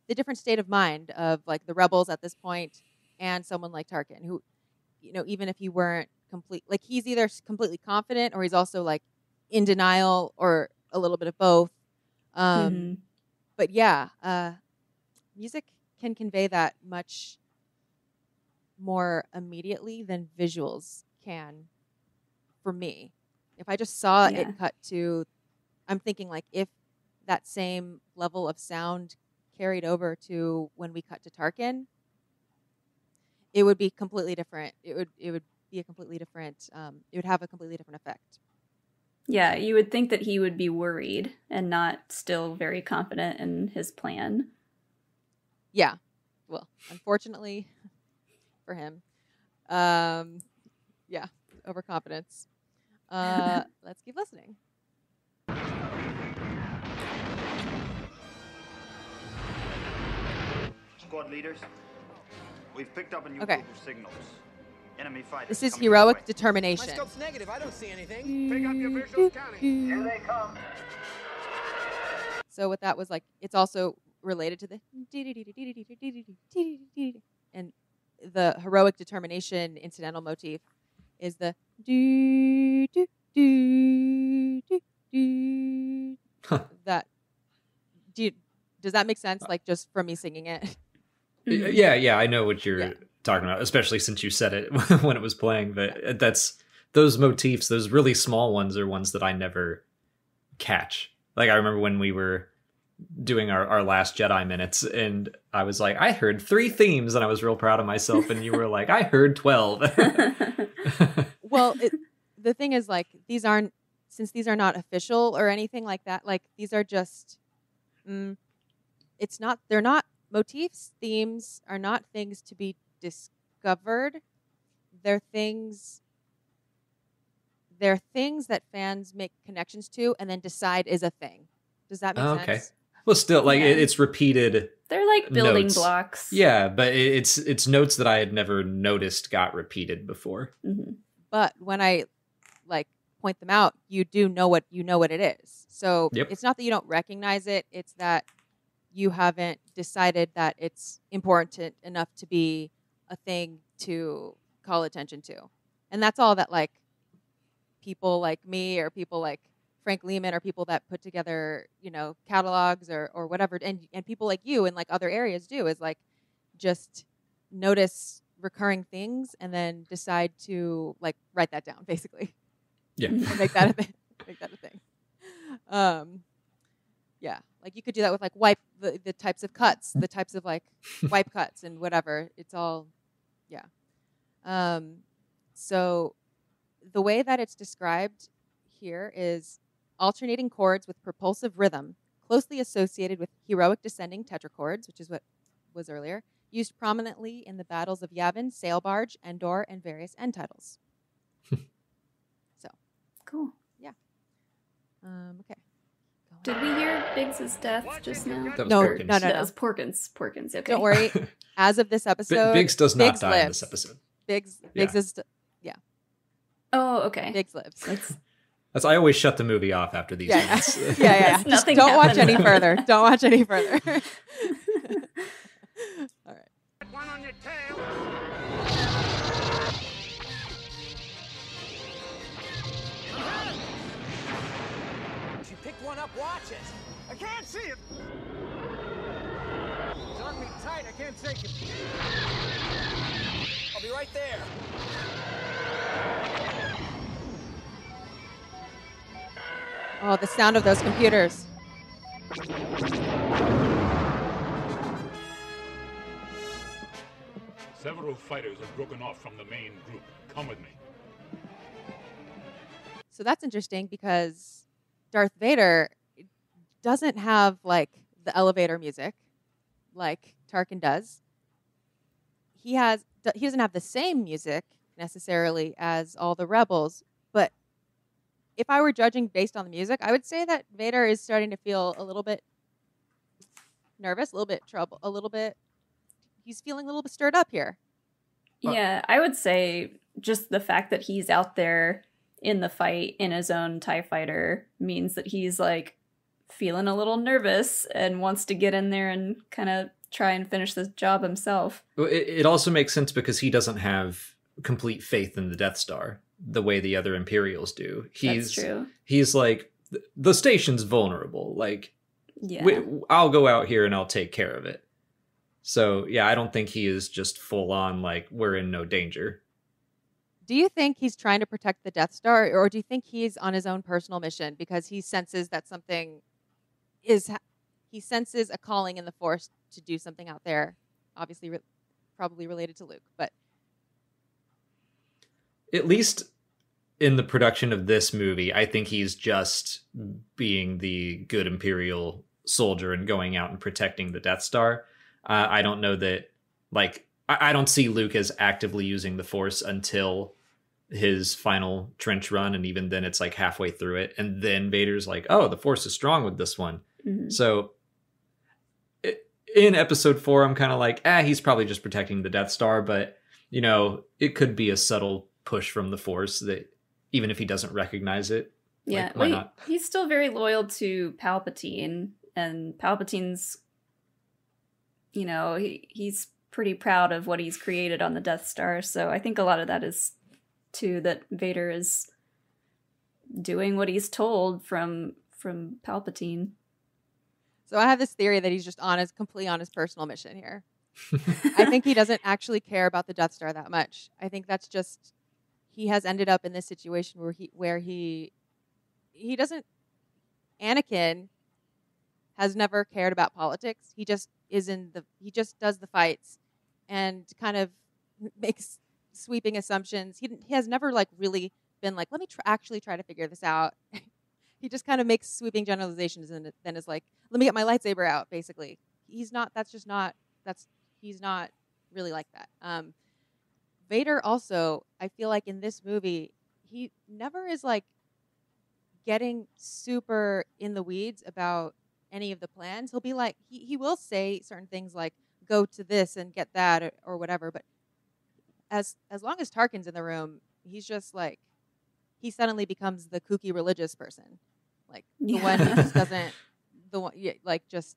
the different state of mind of like the rebels at this point and someone like Tarkin, who, even if he weren't like he's either completely confident or he's also like in denial or a little bit of both. Mhm. But yeah, music can convey that much more immediately than visuals can for me. If I just saw Yeah. it cut to, I'm thinking like if that same level of sound carried over to when we cut to Tarkin, it would be completely different. It would be a completely different. It would have a completely different effect. Yeah, you would think that he would be worried and not still very confident in his plan. Yeah. Well, unfortunately for him, yeah, overconfidence. Let's keep listening. Squad leaders, we've picked up a new Okay. group of signals. Enemy fighters. This is coming your heroic way. determination. My scope's negative. I don't see anything. Pick up your visual scanning. Here they come. So what that was like, it's also related to the and the heroic determination incidental motif is the that. Does that make sense? Like just from me singing it? Yeah, I know what you're talking about, especially since you said it when it was playing. But that's those motifs, those really small ones, are ones that I never catch. Like I remember when we were doing our last Jedi minutes, and I was like, I heard 3 themes, and I was real proud of myself. And you were like, I heard 12. Well, the thing is, like, these are not official or anything like that. Like these are just, they're not motifs. Themes are not things to be discovered. They're things that fans make connections to and then decide is a thing. Does that make sense? Well, still, like Yeah. it's repeated. They're like building notes. blocks. Yeah, but it's notes that I had never noticed got repeated before. Mm-hmm. But when I like point them out, you know what it is. So Yep. It's not that you don't recognize it, it's that you haven't decided that it's important enough to be a thing to call attention to. And that's all that like people like me or people like Frank Lehman or people that put together, catalogs or whatever, and people like you in like other areas do, is like just notice recurring things and then decide to like write that down, basically. Yeah. And make that a thing. Yeah, like you could do that with like the types of cuts, the types of like wipe cuts and whatever. It's all, yeah. So the way that it's described here is alternating chords with propulsive rhythm, closely associated with heroic descending tetrachords, which is what was earlier, used prominently in the battles of Yavin, Sail Barge, Endor, and various end titles. So, cool. Yeah. Okay. Did we hear Biggs's death just now? That was No, Porkins. no. That was Porkins. Okay. Don't worry. As of this episode, Biggs does not Biggs die in lives. this episode. Biggs Yeah. is, Oh, okay. Biggs lives. That's I always shut the movie off after these. Yeah, minutes. yeah. Yes, Just nothing don't watch happens. any further. Don't watch any further. All right. One on your tail. If you pick one up, watch it. I can't see it. It's on me tight. I can't take it. I'll be right there. Oh, the sound of those computers. Several fighters have broken off from the main group. Come with me. So that's interesting because Darth Vader doesn't have like the elevator music like Tarkin does. He doesn't have the same music necessarily as all the rebels, but if I were judging based on the music, I would say that Vader is starting to feel a little bit nervous, a little bit trouble, he's feeling a little bit stirred up here. Yeah, I would say just the fact that he's out there in the fight in his own TIE fighter means that he's like feeling a little nervous and wants to get in there and kind of try and finish this job himself. Well, it also makes sense because he doesn't have complete faith in the Death Star the way the other Imperials do. That's true. He's like, the station's vulnerable. Like, Yeah. I'll go out here and I'll take care of it. So, yeah, I don't think he is just full on like, we're in no danger. Do you think he's trying to protect the Death Star, or do you think he's on his own personal mission because he senses that something is he senses a calling in the Force to do something out there, obviously probably related to Luke, but at least in the production of this movie, I think he's just being the good Imperial soldier and going out and protecting the Death Star. I don't know that, like, I don't see Luke as actively using the Force until his final trench run, and even then it's like halfway through it, and then Vader's like, oh, the Force is strong with this one. Mm-hmm. So in episode 4, I'm kind of like, he's probably just protecting the Death Star, but, you know, it could be a subtle push from the Force that even if he doesn't recognize it, yeah, like, why not? He's still very loyal to Palpatine, and Palpatine's, you know, he's pretty proud of what he's created on the Death Star, so I think a lot of that is too that Vader is doing what he's told from Palpatine. So I have this theory that he's just completely on his personal mission here. I think he doesn't actually care about the Death Star that much. I think that's just, he has ended up in this situation where he doesn't, Anakin has never cared about politics. He just he just does the fights and kind of makes sweeping assumptions. He has never like really been like, let me actually try to figure this out. He just kind of makes sweeping generalizations and then is like, let me get my lightsaber out, basically. He's not really like that. Vader also, I feel like in this movie, he never is like getting super in the weeds about any of the plans. He'll be like, he will say certain things like, go to this and get that or whatever, but as long as Tarkin's in the room, he's just like, he suddenly becomes the kooky religious person, like the one who just doesn't, like just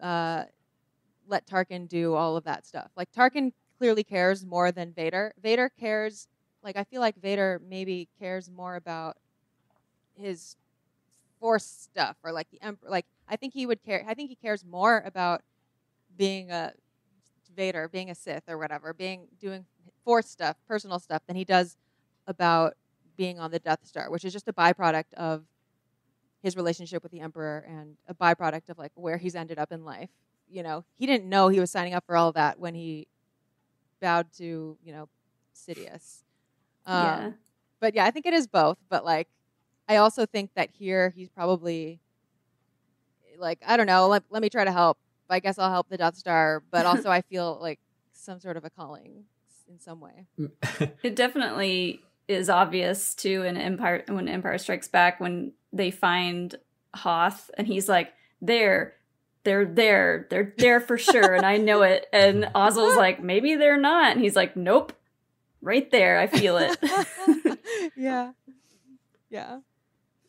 let Tarkin do all of that stuff. Like Tarkin clearly cares more than Vader. Vader cares, like I feel like Vader maybe cares more about his Force stuff or like the Emperor. Like I think he he cares more about being a Vader, being a Sith or whatever, doing Force stuff, personal stuff, than he does about being on the Death Star, which is just a byproduct of his relationship with the Emperor and a byproduct of like where he's ended up in life. You know, he didn't know he was signing up for all of that when he bowed to, you know, Sidious. But yeah, I think it is both. But like, I also think that here he's probably like, I don't know, let me try to help. I guess I'll help the Death Star, but also I feel like some sort of a calling in some way. It definitely is obvious too in when Empire Strikes Back, when they find Hoth and he's like, they're there for sure, and I know it. And Ozzel's like, maybe they're not, and he's like, nope, right there, I feel it. Yeah.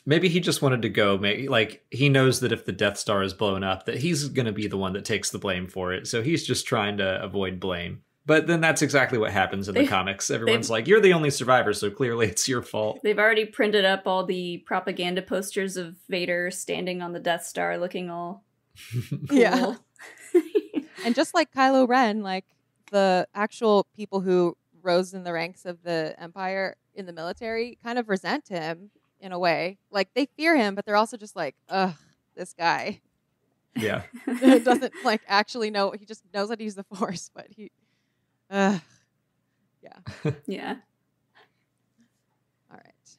Maybe he just wanted to go. Maybe like he knows that if the Death Star is blown up, that he's going to be the one that takes the blame for it. So he's just trying to avoid blame. But then that's exactly what happens in the comics. Everyone's like, you're the only survivor, so clearly it's your fault. They've already printed up all the propaganda posters of Vader standing on the Death Star looking all cool. Yeah. And just like Kylo Ren, like the actual people who rose in the ranks of the Empire in the military kind of resent him in a way. Like they fear him, but they're also just like, ugh, this guy. Yeah. Doesn't like actually know. He just knows how to use the Force, but yeah. Yeah. All right.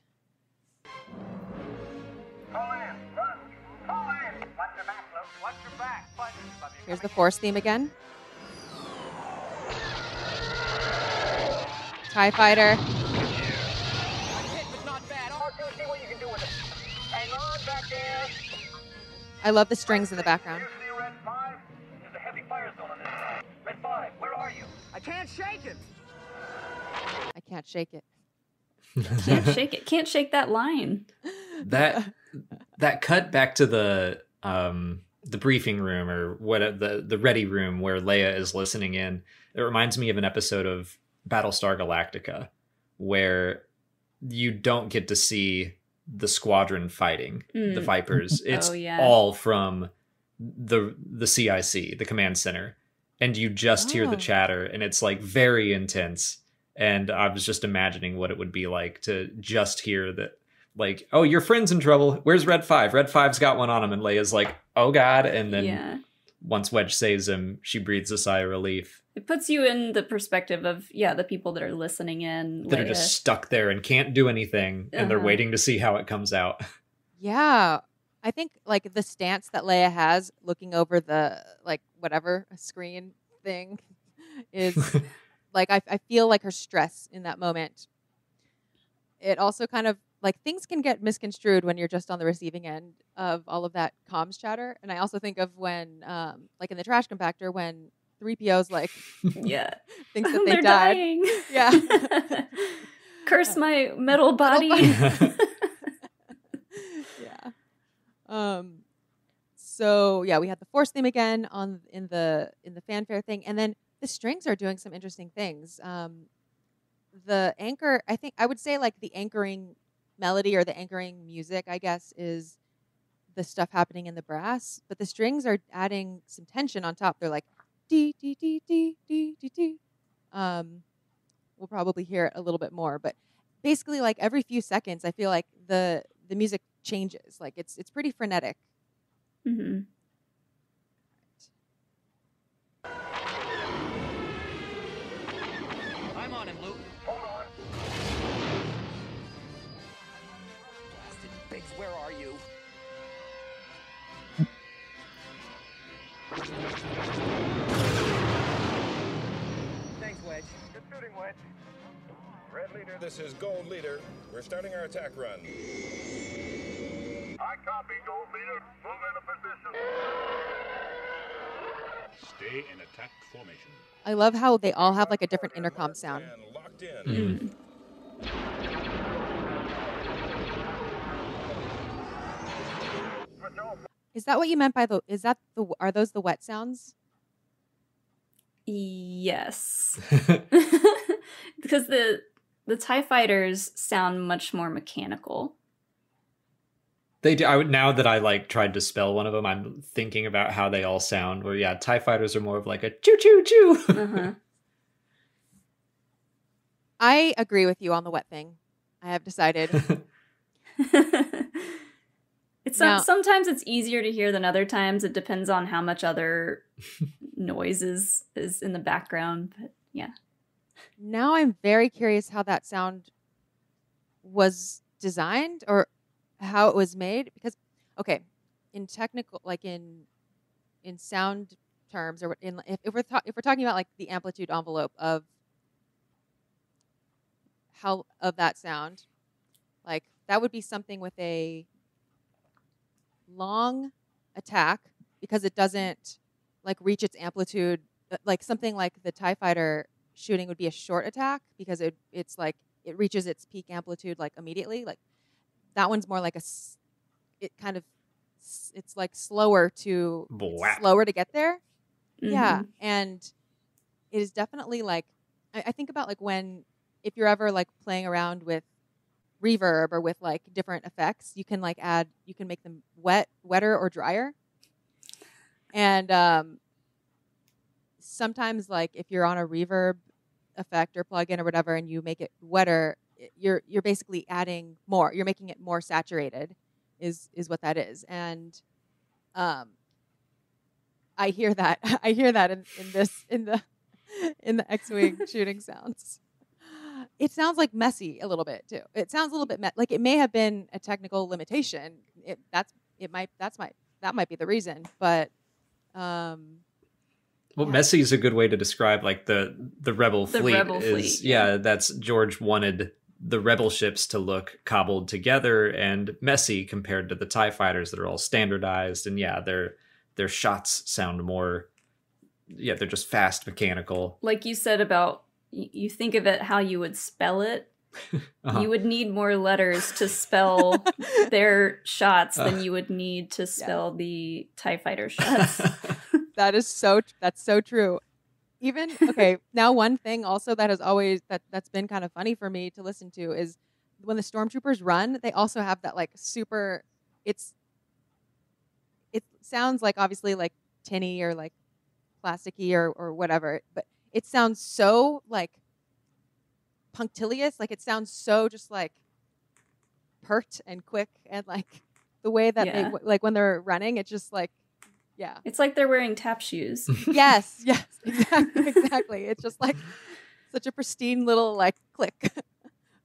Call in, run, call in. Watch your back, Luke. Watch your back. Here's the Force theme again. TIE Fighter. See what you can do with it. Hang on back there. I love the strings in the background. You see Red 5? There's a heavy fire zone on this side. Red 5, where are you? I can't shake it. I can't shake it. Can't shake it. Can't shake that line. That cut back to the briefing room or what the ready room where Leia is listening in. It reminds me of an episode of Battlestar Galactica where you don't get to see the squadron fighting the Vipers. It's all from the CIC, the command center, and you just hear the chatter, and it's like very intense. And I was just imagining what it would be like to just hear that like, oh, your friend's in trouble. Where's Red 5? Red 5's got one on him. And Leia's like, oh God. And then once Wedge saves him, she breathes a sigh of relief. It puts you in the perspective of, the people that are listening in. That are just stuck there and can't do anything. And they're waiting to see how it comes out. Yeah. I think like the stance that Leia has looking over the like whatever screen thing is like I feel like her stress in that moment. It also kind of like things can get misconstrued when you're just on the receiving end of all of that comms chatter. And I also think of when like in the trash compactor when 3PO's like thinks that they died. Dying. Yeah. Curse my metal body. So yeah, we had the Force theme again in the fanfare thing, and then the strings are doing some interesting things. The anchor, I think I would say like the anchoring melody or the anchoring music, I guess, is the stuff happening in the brass, but the strings are adding some tension on top. They're like dee dee dee dee dee dee dee. We'll probably hear it a little bit more, but basically like every few seconds, I feel like the music changes. Like it's pretty frenetic. Mm-hmm. I'm on him, Luke. Hold on. Blasted Biggs, where are you? Thanks, Wedge. Good shooting, Wedge. Red leader. This is Gold Leader. We're starting our attack run. I copy, Gold leader. Move into position. Stay in attack formation. I love how they all have like a different intercom sound. And locked in. Is that what you meant by are those the wet sounds? Yes. Because the TIE fighters sound much more mechanical. They do. Now that I like tried to spell one of them, I'm thinking about how they all sound. Where TIE fighters are more of like a choo choo choo. Uh-huh. I agree with you on the wet thing. I have decided. Sometimes it's easier to hear than other times. It depends on how much other noise is in the background. But yeah. Now I'm very curious how that sound was designed or how it was made, because in technical, like in sound terms, or if we're talking about like the amplitude envelope of that sound, like that would be something with a long attack because it doesn't like reach its amplitude, like something like the TIE fighter shooting would be a short attack because it's like it reaches its peak amplitude like immediately. Like that one's more like it's like slower to get there. Mm-hmm. Yeah, and it is definitely like I think about like if you're ever like playing around with reverb or with like different effects, you can make them wetter or drier. And sometimes like if you're on a reverb effect or plugin or whatever and you make it wetter, you're basically adding more. You're making it more saturated is what that is. And I hear that. I hear that in the X-Wing shooting sounds. It sounds like messy a little bit too. It sounds a little bit like it may have been a technical limitation. That might be the reason, but messy is a good way to describe like the rebel fleet. Rebel fleet. That's George wanted the rebel ships to look cobbled together and messy compared to the TIE fighters that are all standardized, and their shots sound more they're just fast, mechanical. Like you said about you think of it how you would spell it. Uh-huh. You would need more letters to spell their shots than you would need to spell the TIE fighter shots. That's so true. Even now one thing also that has always that's been kind of funny for me to listen to is when the stormtroopers run, they also have that like super it sounds like obviously like tinny or like plasticky or whatever, but it sounds so like punctilious, like it sounds so just like pert and quick, and like the way that Yeah. they like when they're running, it's just like, yeah. It's like they're wearing tap shoes. Yes, exactly. It's just like such a pristine little like click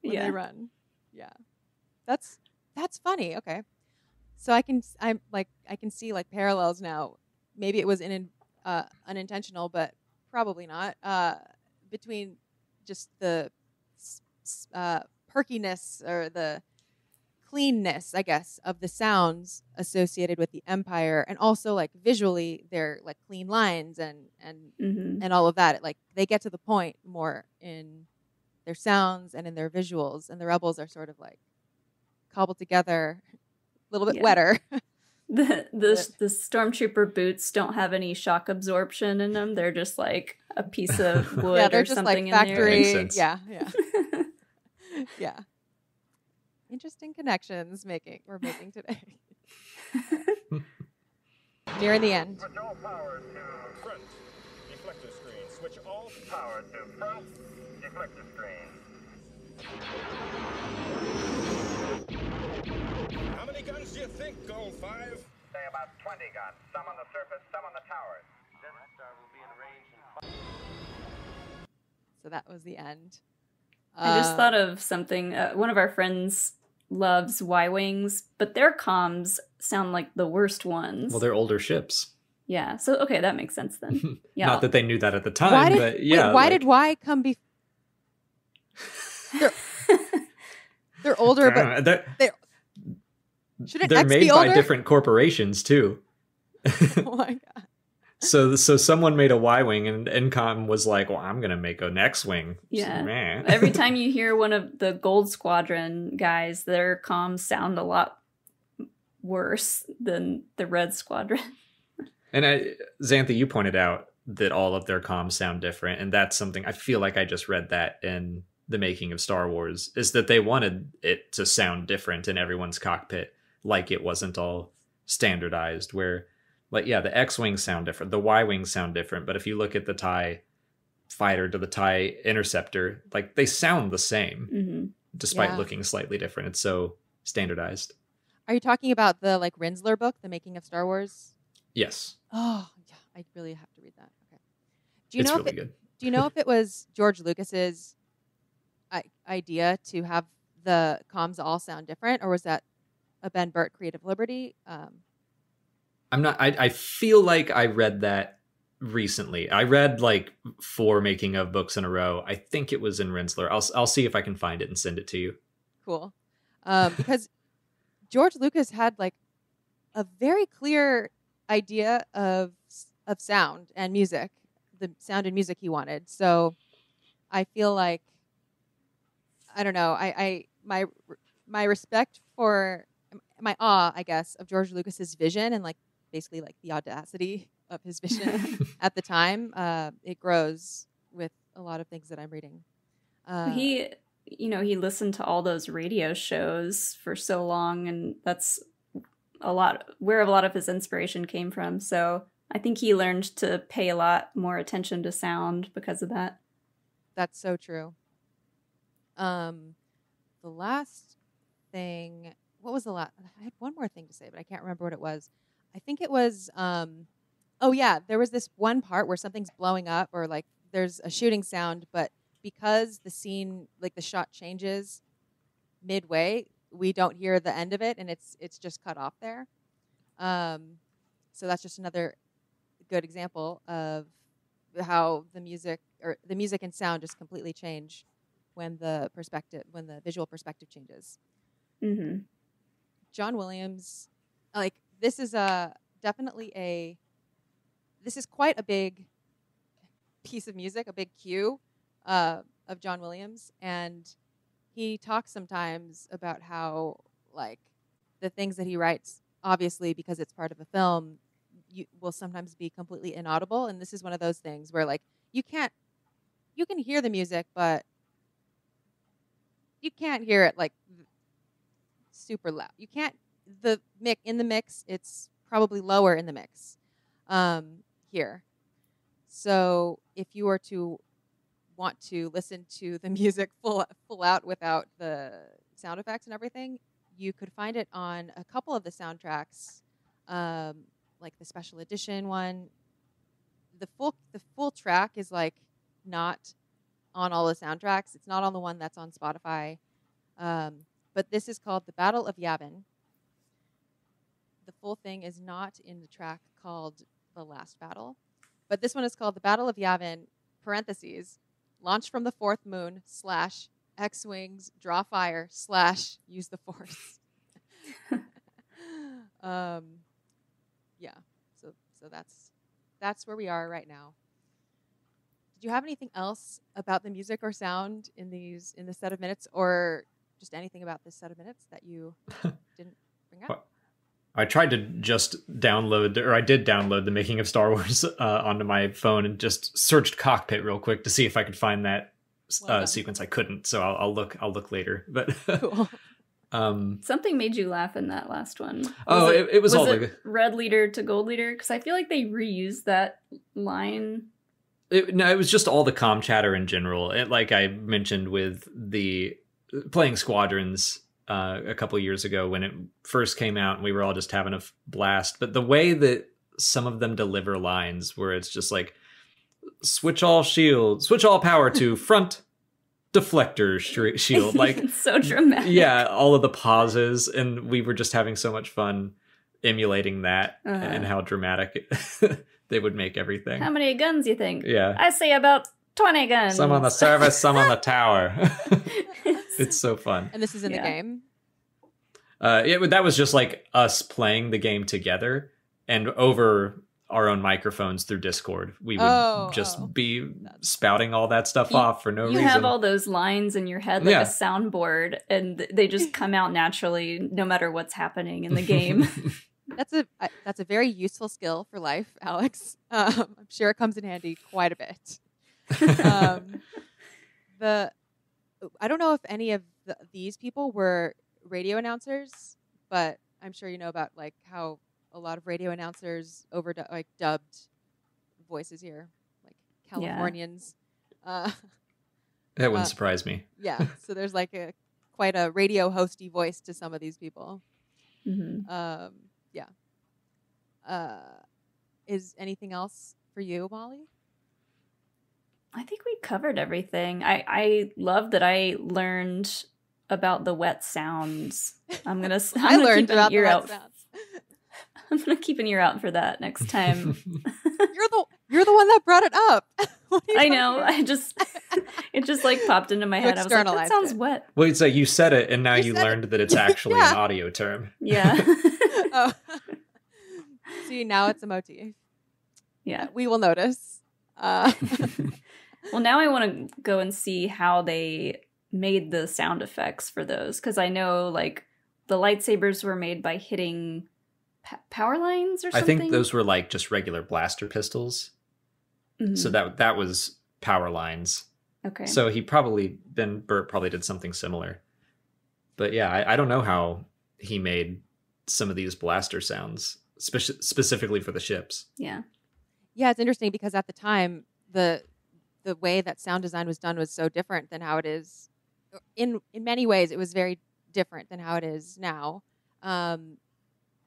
when Yeah. they run. Yeah, that's funny. Okay, so I can see like parallels now. Maybe it was unintentional, but probably not. Between just the perkiness or the cleanness, I guess, of the sounds associated with the Empire, and also like visually, they're like clean lines and Mhm. all of that. It, like they get to the point more in their sounds and in their visuals, and the Rebels are sort of like cobbled together, a little bit Yeah. wetter. The stormtrooper boots don't have any shock absorption in them. They're just like a piece of wood Yeah, they're or just something like in factory. Makes sense. Yeah. Yeah. Interesting connections we're making today. Nearing the end. Switch all power to front. Deflector screen. Switch all power to front. Deflector screen. How many guns do you think, Gold 5? Say about 20 guns. Some on the surface, some on the towers. Death Star will be in range in So that was the end. I just thought of something. One of our friends loves Y-Wings, but their comms sound like the worst ones. Well, they're older ships. Yeah, so okay, that makes sense then. Yeah. Not that they knew that at the time, Why did, but yeah. wait, why like- did Y come before? They're older, but they're shouldn't they're X made be by older? different corporations too. Oh my god! So someone made a Y-wing, and Encom was like, "Well, I'm gonna make an X-wing." Yeah. Meh. Every time you hear one of the Gold Squadron guys, their comms sound a lot worse than the Red Squadron. And Xantha, you pointed out that all of their comms sound different, and that's something I feel like I just read that in the making of Star Wars, is that they wanted it to sound different in everyone's cockpit, like it wasn't all standardized, where, like, yeah, the X-Wings sound different, the Y-Wings sound different, but if you look at the TIE fighter to the TIE interceptor, like, they sound the same, Mm-hmm. despite Yeah. looking slightly different. It's so standardized. Are you talking about the like Rinsler book, The Making of Star Wars? Yes, Oh yeah, I really have to read that. Okay. Do you it's know really if good. Do you know if it was George Lucas's idea to have the comms all sound different, or was that a Ben Burtt creative liberty? I'm not. I feel like I read that recently. I read like 4 making of books in a row. I think it was in Rinsler. I'll see if I can find it and send it to you. Cool, because George Lucas had like a very clear idea of sound and music, the sound and music he wanted. So I feel like, I don't know, my respect for, my awe, I guess, of George Lucas's vision and like basically like the audacity of his vision at the time, it grows with a lot of things that I'm reading. He listened to all those radio shows for so long, and that's where a lot of his inspiration came from. So I think he learned to pay a lot more attention to sound because of that. That's so true. The last thing, what was the last? I had one more thing to say, but I can't remember what it was. I think it was, oh yeah, there was this one part where something's blowing up, or like there's a shooting sound, but because the scene, like the shot changes midway, we don't hear the end of it, and it's just cut off there. So that's just another good example of how the music and sound just completely change when the visual perspective changes. Mm-hmm. John Williams, like this is this is quite a big piece of music, a big cue of John Williams, and he talks sometimes about how like the things that he writes, obviously because it's part of a film, will sometimes be completely inaudible, and this is one of those things where like you can hear the music, but you can't hear it like super loud. You can't in the mix. It's probably lower in the mix here. So if you were to want to listen to the music full out without the sound effects and everything, you could find it on a couple of the soundtracks, like the special edition one. The full track is like not on all the soundtracks. It's not on the one that's on Spotify. But this is called The Battle of Yavin. The full thing is not in the track called The Last Battle. But this one is called The Battle of Yavin, parentheses, launch from the fourth moon / X-Wings, draw fire / use the force. Yeah, so that's where we are right now. Did you have anything else about the music or sound in this set of minutes, or just anything about this set of minutes that you didn't bring up? I tried to just I did download the Making of Star Wars onto my phone and just searched Cockpit real quick to see if I could find that sequence. I couldn't, so I'll look later. But cool. Something made you laugh in that last one. It was all it red leader to gold leader? Because I feel like they reused that line. It was just all the comm chatter in general. Like I mentioned with the playing Squadrons a couple years ago when it first came out, and we were all just having a blast. But the way that some of them deliver lines, where it's just like, switch all power to front deflector shield, like it's so dramatic. Yeah, all of the pauses, and we were just having so much fun emulating that and how dramatic they would make everything. How many guns you think? Yeah, I say about 20 guns. Some on the surface, some on the tower. It's so fun. And this is in the game? That was just like us playing the game together, and over our own microphones through Discord. We would be spouting all that stuff off for no reason. You have all those lines in your head like a soundboard, and they just come out naturally no matter what's happening in the game. That's a very useful skill for life, Alex. I'm sure it comes in handy quite a bit. I don't know if any of these people were radio announcers, but I'm sure you know about like how a lot of radio announcers dubbed voices here, like Californians. That wouldn't surprise me. Yeah, so there's like quite a radio hosty voice to some of these people. Mm-hmm. Is anything else for you, Molly? I think we covered everything. I love that I learned about the wet sounds. I'm gonna learned about the wet sounds. I'm gonna keep an ear out for that next time. You're the one that brought it up. I know. It just like popped into my head. I was like, that sounds wet. Well, it's like you said it, and now you learned that it's actually an audio term. Yeah. See, now it's a motif. Yeah, we will notice. Well, now I want to go and see how they made the sound effects for those, because I know like the lightsabers were made by hitting power lines or something. I think those were like just regular blaster pistols. Mm-hmm. So that was power lines. Okay. So Burt probably did something similar. But yeah, I don't know how he made some of these blaster sounds specifically for the ships. Yeah. Yeah, it's interesting because at the time the way that sound design was done was so different than how it is. In many ways, it was very different than how it is now.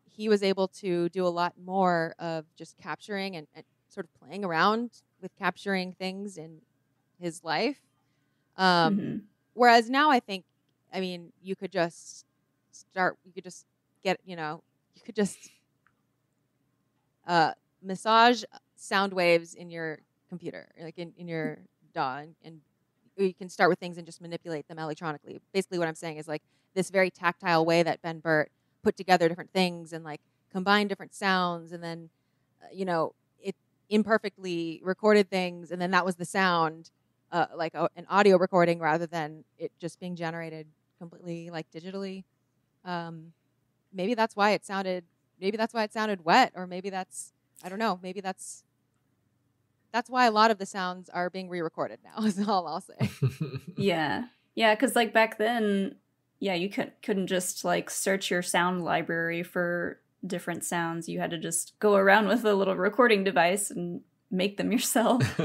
He was able to do a lot more of just capturing and sort of playing around with capturing things in his life. Whereas now you could just massage sound waves in your computer, like in your DAW, and you can start with things and just manipulate them electronically. Basically what I'm saying is like this very tactile way that Ben Burtt put together different things and like combined different sounds, and then it imperfectly recorded things, and then that was the sound, like an audio recording rather than it just being generated completely like digitally. Maybe that's why it sounded wet, or maybe that's, I don't know, maybe that's why a lot of the sounds are being re-recorded now, is all I'll say. Yeah, because like back then, you couldn't just like search your sound library for different sounds. You had to just go around with a little recording device and make them yourself.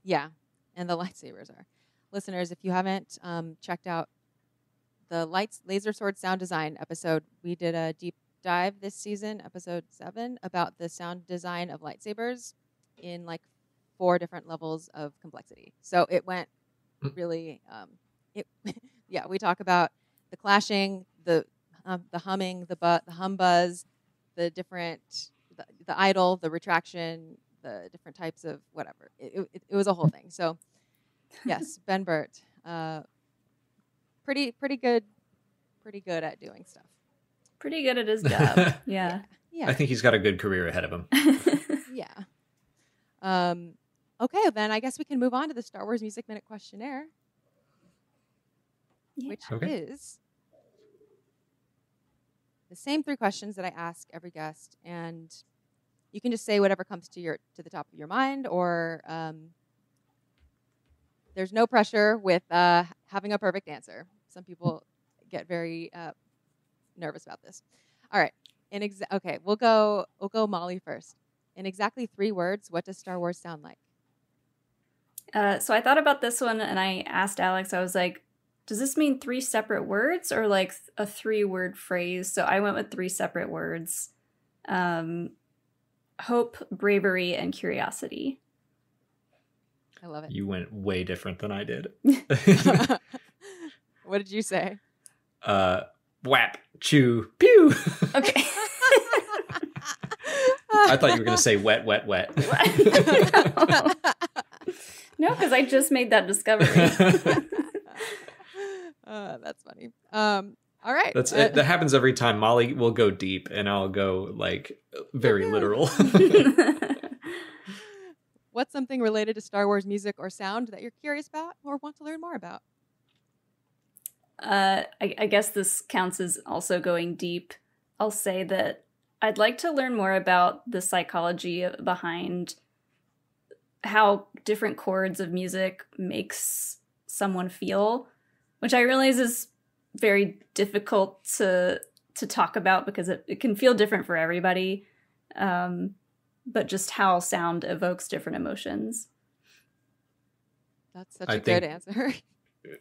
Yeah, and the lightsabers are. Listeners, if you haven't checked out the lights laser sword sound design episode. We did a deep dive this season, episode 7, about the sound design of lightsabers in like 4 different levels of complexity. So it went really, yeah, we talk about the clashing, the humming, the hum buzz, the different, the idle, the retraction, the different types of whatever. It was a whole thing. So yes, Ben Burt, pretty good at doing stuff. Pretty good at his job. Yeah. Yeah. I think he's got a good career ahead of him. Yeah. Okay, then I guess we can move on to the Star Wars Music Minute questionnaire, which is the same 3 questions that I ask every guest, and you can just say whatever comes to the top of your mind, or there's no pressure with having a perfect answer. Some people get very nervous about this. All right. Okay, we'll go Molly first. In exactly 3 words, what does Star Wars sound like? So I thought about this one and I asked Alex, I was like, does this mean 3 separate words or like a 3-word phrase? So I went with 3 separate words. Hope, bravery, and curiosity. I love it. You went way different than I did. What did you say? Whap, chew, pew. Okay. I thought you were going to say wet, wet, wet. No, because I just made that discovery. That's funny. All right. That happens every time. Molly will go deep and I'll go like very literal. What's something related to Star Wars music or sound that you're curious about or want to learn more about? I guess this counts as also going deep. I'll say that I'd like to learn more about the psychology behind how different chords of music makes someone feel, which I realize is very difficult to talk about because it can feel different for everybody. But just how sound evokes different emotions. That's such a good answer.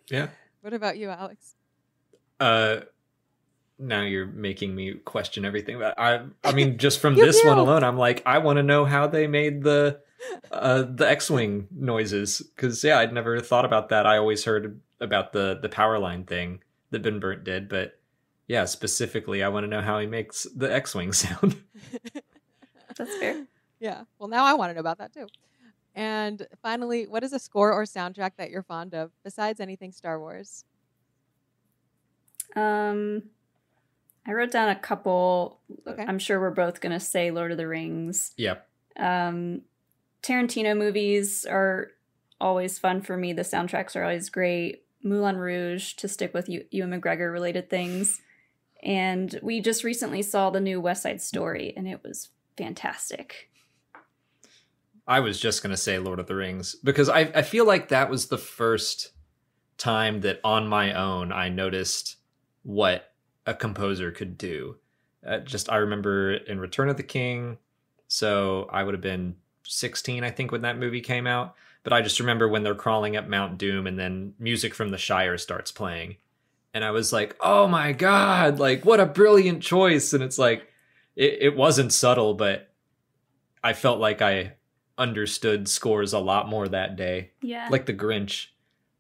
Yeah. What about you, Alex? Now you're making me question everything. But I mean, just from this one alone, I'm like, I want to know how they made the X-wing noises, because I'd never thought about that. I always heard about the power line thing that Ben Burnt did, but yeah, specifically, I want to know how he makes the X-wing sound. That's fair. Yeah. Well, now I want to know about that too. And finally, what is a score or soundtrack that you're fond of besides anything Star Wars? I wrote down a couple. Okay. I'm sure we're both going to say Lord of the Rings. Yep. Tarantino movies are always fun for me. The soundtracks are always great. Moulin Rouge, to stick with Ewan McGregor related things. And we just recently saw the new West Side Story, and it was fantastic. I was just going to say Lord of the Rings, because I feel like that was the first time that on my own I noticed what a composer could do. I remember in Return of the King, so I would have been 16, I think, when that movie came out. But I just remember when they're crawling up Mount Doom and then music from the Shire starts playing. And I was like, oh my God, like what a brilliant choice. And it's like, it wasn't subtle, but I felt like I understood scores a lot more that day. Yeah. Like the Grinch.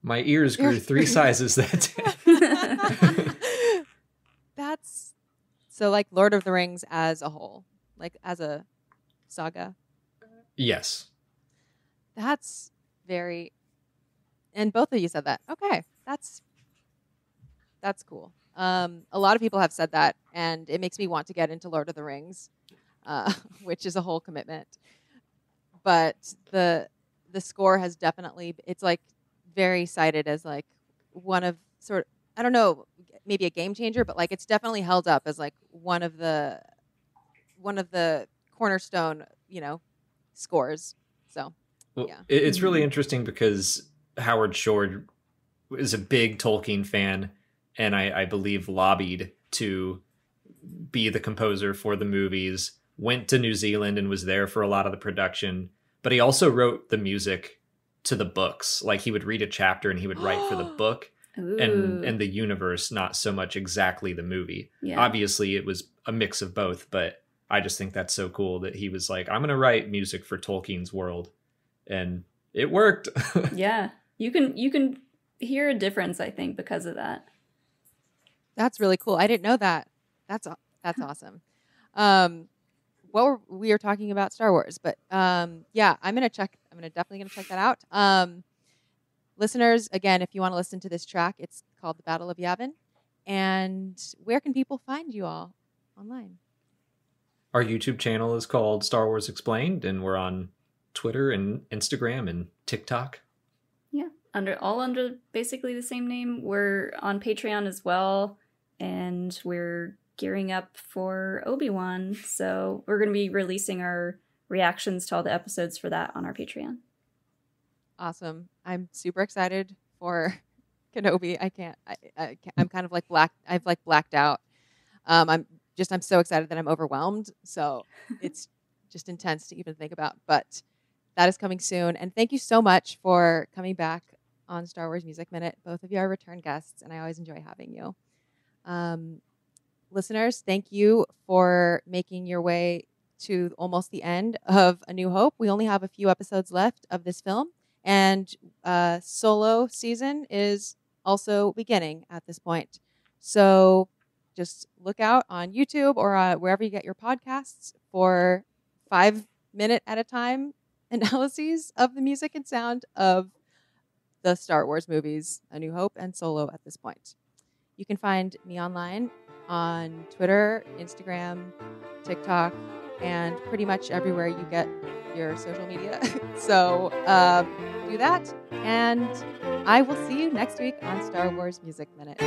My ears grew 3 sizes that day. That's so like Lord of the Rings as a whole, like as a saga. Yes. That's very, and both of you said that. Okay, that's cool. A lot of people have said that, and it makes me want to get into Lord of the Rings, which is a whole commitment. But the score has definitely, it's like very cited as like one of sort of, I don't know, maybe a game changer, but like it's definitely held up as like one of the cornerstone, scores. So, well, yeah. It's really interesting because Howard Shore is a big Tolkien fan, and I believe lobbied to be the composer for the movies, went to New Zealand and was there for a lot of the production, but he also wrote the music to the books. Like he would read a chapter and he would write for the book. and the universe, not so much exactly the movie. Yeah. Obviously, it was a mix of both, but I just think that's so cool that he was like, I'm going to write music for Tolkien's world, and it worked. Yeah, you can hear a difference, I think, because of that. That's really cool. I didn't know that. That's awesome. We were talking about Star Wars, but yeah, I'm definitely gonna check that out. Listeners, again, if you want to listen to this track, it's called The Battle of Yavin. And where can people find you all online? Our YouTube channel is called Star Wars Explained, and we're on Twitter and Instagram and TikTok. Yeah, under basically the same name. We're on Patreon as well, and we're gearing up for Obi-Wan, so we're going to be releasing our reactions to all the episodes for that on our Patreon. Awesome. I'm super excited for Kenobi. I'm kind of like I've like blacked out. I'm so excited that I'm overwhelmed. So it's just intense to even think about, but that is coming soon. And thank you so much for coming back on Star Wars Music Minute. Both of you are return guests, and I always enjoy having you. Listeners, thank you for making your way to almost the end of A New Hope. We only have a few episodes left of this film, and Solo season is also beginning at this point. So just look out on YouTube or wherever you get your podcasts for 5-minute at a time analyses of the music and sound of the Star Wars movies, A New Hope and Solo at this point. You can find me online on Twitter, Instagram, TikTok, and pretty much everywhere you get your social media. So do that, and I will see you next week on Star Wars Music Minute.